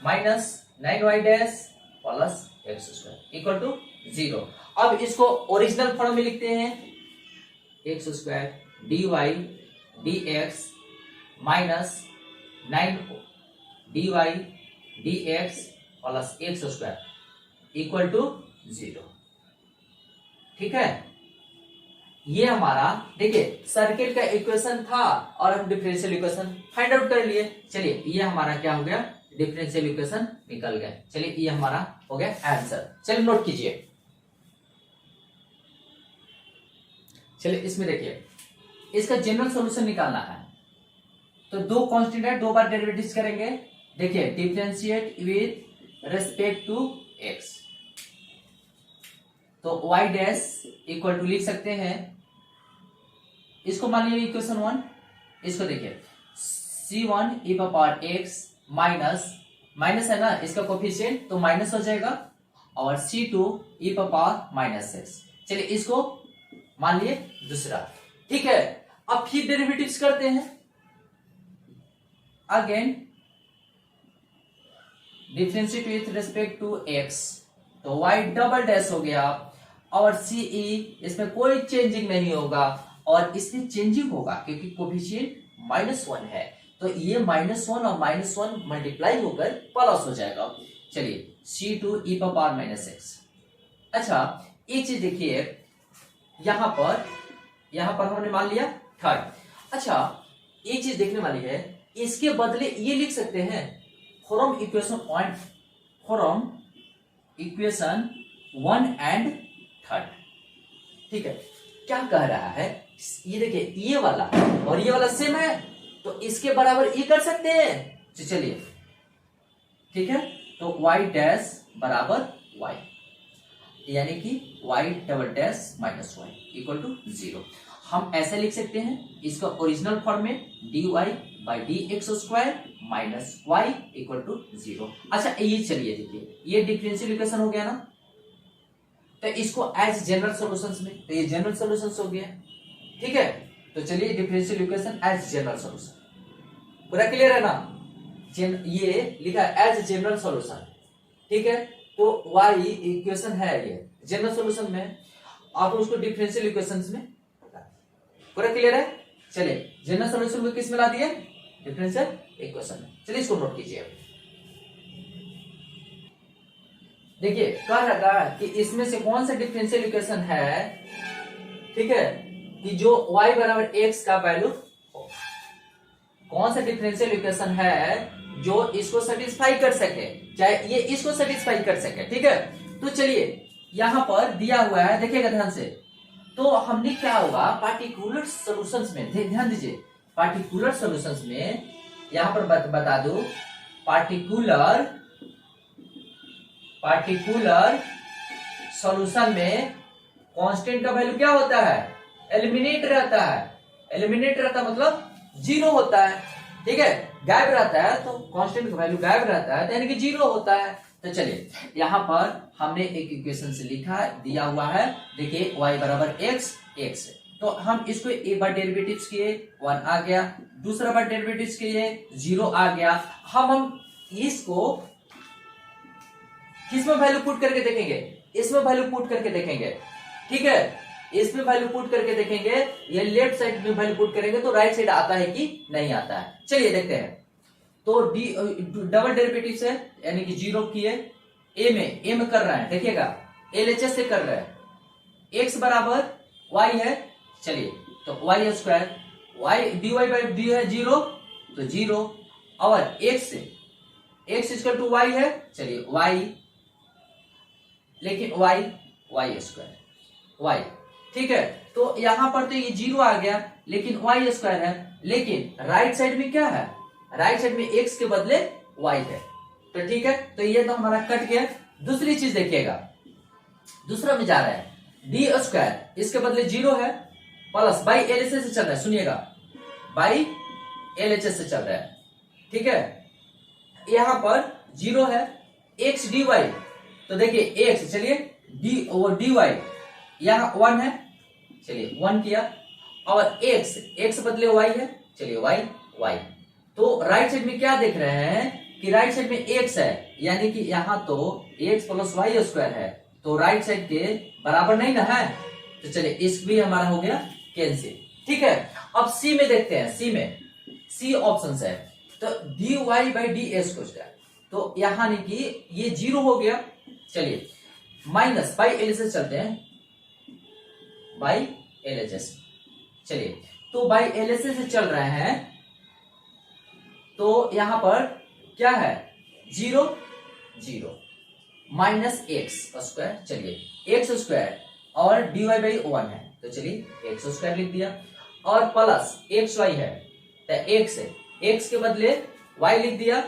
minus 9y dash plus x square equal to 0। अब इसको ओरिजिनल फॉर्म में लिखते हैं, x square d y d x minus 9 d y d x plus x square equal to 0, ठीक है। ये हमारा देखिए सर्किल का इक्वेशन था और हम डिफरेंशियल इक्वेशन फाइंड आउट कर लिए। चलिए ये हमारा क्या हो गया, डिफरेंशियल इक्वेशन निकल गया। चलिए ये हमारा हो गया आंसर। चलिए नोट कीजिए, चलिए इसमें देखिए इसका जनरल सॉल्यूशन निकालना है, तो दो कांस्टेंट है, 2 बार डेरिवेटिव्स करेंगे। देखिए differentiate with respect to x, तो y डैश इक्वल टू लिख सकते हैं, इसको मान लीजिए इक्वेशन 1, इसको देखिए c1 e power x minus minus है ना इसका कोफिशिएंट तो माइनस हो जाएगा, और c2 e पावर -x। चलिए इसको मान लिए दूसरा, ठीक है। अब फिर डेरिवेटिव्स करते हैं, again differentiate with respect to x, तो y डबल डैश हो गया, और सी ई इसमें कोई चेंजिंग नहीं होगा, और इसमें चेंजिंग होगा क्योंकि कोफिशिएंट -1 है, तो ये -1 और -1 मल्टीप्लाई होकर प्लस हो जाएगा। चलिए c2e⁻⁻x। अच्छा एक चीज देखिए, यहां पर हमने मान लिया थर्ड। अच्छा एक चीज देखने वाली है, इसके बदले ये लिख सकते हैं फ्रॉम इक्वेशन 1 एंड थर्ड। ठीक है, क्या कह रहा है, ये देखिए ये वाला और ये वाला सेम है, तो इसके बराबर ये कर सकते हैं। तो चलिए ठीक है, तो y डैश बराबर y, यानी कि y double dash minus y equal to 0। हम ऐसे लिख सकते हैं इसका ओरिजिनल फॉर्म में dy by d x square minus y equal to 0। अच्छा ये चलिए देखिए, ये डिफरेंशियल इक्वेशन हो गया ना, तो इसको एज जनरल सॉल्यूशंस में, तो ये जनरल सॉल्यूशंस हो गया। ठीक है, तो चलिए differential equation as general solution, पूरा क्लियर है ना, ये लिखा है एज जनरल सॉल्यूशन। ठीक है, तो y इक्वेशन है ये जनरल सॉल्यूशन में, आप उसको डिफरेंशियल इक्वेशंस में, पूरा क्लियर है। चलिए जनरल सॉल्यूशन में किस में ला दिए, डिफरेंशियल इक्वेशन में। चलिए इसको नोट कीजिए। देखिए कह रहा है कि इसमें से कौन सा डिफरेंशियल इक्वेशन है, ठीक है, कि जो y बराबर x का वैल्यू, कौन सा डिफरेंशियल इक्वेशन है जो इसको सेटिस्फाई कर सके, चाहे ये इसको सेटिस्फाई कर सके। ठीक है, तो चलिए यहां पर दिया हुआ है, देखिएगा ध्यान से, तो हमने क्या होगा पार्टिकुलर सॉल्यूशंस में, ध्यान दीजिए, पार्टिकुलर सॉल्यूशंस में यहां पर बता दो, पार्टिकुलर सॉल्यूशन में कांस्टेंट का वैल्यू क्या होता है, एलिमिनेट रहता है। एलिमिनेट रहता मतलब 0 होता है। ठीक है, गायब रहता है तो कांस्टेंट का वैल्यू गायब रहता है, यानी कि 0 होता है। तो चलिए यहां पर हमने एक इक्वेशन से लिखा दिया हुआ है, देखिए y बराबर x, तो हम इसको एक बार डेरिवेटिव्स किए 1 आ गया, दूसरा बार डेरिवेटिव्स किए 0 आ गया। हम इसको किसमें वैल्यू पुट करके देखेंगे, इसमें वैल्यू पुट करके देखेंगे। ठीक है, इसमें वैल्यू पुट करके देखेंगे, ये लेफ्ट साइड में वैल्यू पुट करेंगे तो राइट साइड आता है कि नहीं आता है। चलिए देखते हैं, तो डी डबल डेरिवेटिव से यानी कि 0 किए, ए में कर रहे हैं, देखिएगा एलएचएस से कर रहे हैं, x बराबर y है, चलिए तो y square, y dy by D है 0, तो 0, और x इक्वल टू y है, चलिए y, लेकिन y स्क्वायर y। ठीक है, तो यहां पर तो ये 0 आ गया, लेकिन y स्क्वायर है, लेकिन राइट साइड में क्या है, राइट साइड में x के बदले y है। तो ठीक है, तो ये तो हमारा कट गया। दूसरी चीज देखिएगा, दूसरा में जा रहा है डी स्क्वायर, इसके बदले 0 है, प्लस बाई एलएचएस से चल रहा है, सुनिएगा बाई एलएचएस से चल रहा है। ठीक है, यहां पर 0 है, x dy, तो देखिए x, चलिए dy यहां 1 है, चलिए 1 किया, और x बदले y है, चलिए y। तो राइट साइड में क्या देख रहे हैं कि राइट साइड में x है, यानी कि यहां तो x प्लस वाई स्क्वायर है, तो राइट साइड के बराबर नहीं ना है, तो चलिए इस भी हमारा हो गया कैंसिल। ठीक है, अब सी में देखते हैं, सी ऑप्शन है, तो dy बाई डी एस कुछ है, तो यहां नहीं कि ये 0 हो गया। चलिए माइनस बाई एलएचएस चलते हैं, बाई एलएचएस, चलिए तो बाई एलएचएस से चल रहे हैं, तो यहां पर क्या है 0 माइनस एक्स स्क्वायर, चलिए एक्स स्क्वायर, और dy बाई 1 है, तो चलिए एक्स स्क्वायर लिख दिया, और प्लस एक्स वाई है, तो एक्स के बदले y लिख दिया,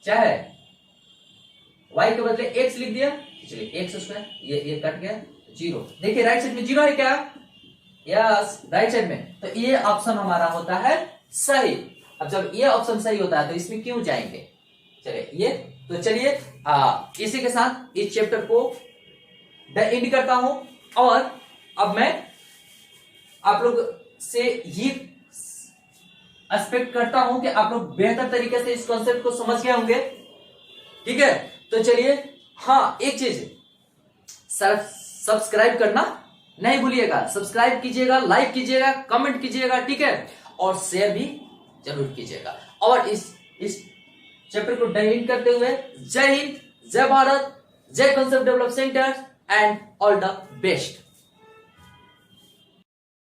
चाहे y के बदले x लिख दिया, चलिए एक्स स्क्वायर, ये कट गया 0। देखिए राइट साइड में 0 है क्या, यस राइट साइड में, तो ये ऑप्शन हमारा होता है सही। अब जब ये ऑप्शन सही होता है तो इसमें क्यों जाएंगे, चलिए ये, तो चलिए इसी के साथ इस चैप्टर को एंड करता हूं, और अब मैं आप लोग से ये एक्सपेक्ट करता हूं कि आप लोग बेहतर तरीके से इस कॉन्सेप्ट को समझ गए होंगे। ठीक है, तो चलिए, हाँ एक चीज, सब्सक्राइब करना नहीं भूलिएगा, सब्सक्राइब कीजिएगा, लाइक कीजिएगा, कमेंट कीजिएगा, ठीक है, और शेयर भी जरूर कीजिएगा। और इस चैप्टर को डाइविंग करते हुए जय हिंद, जय भारत, जय concept develop centre and all the best.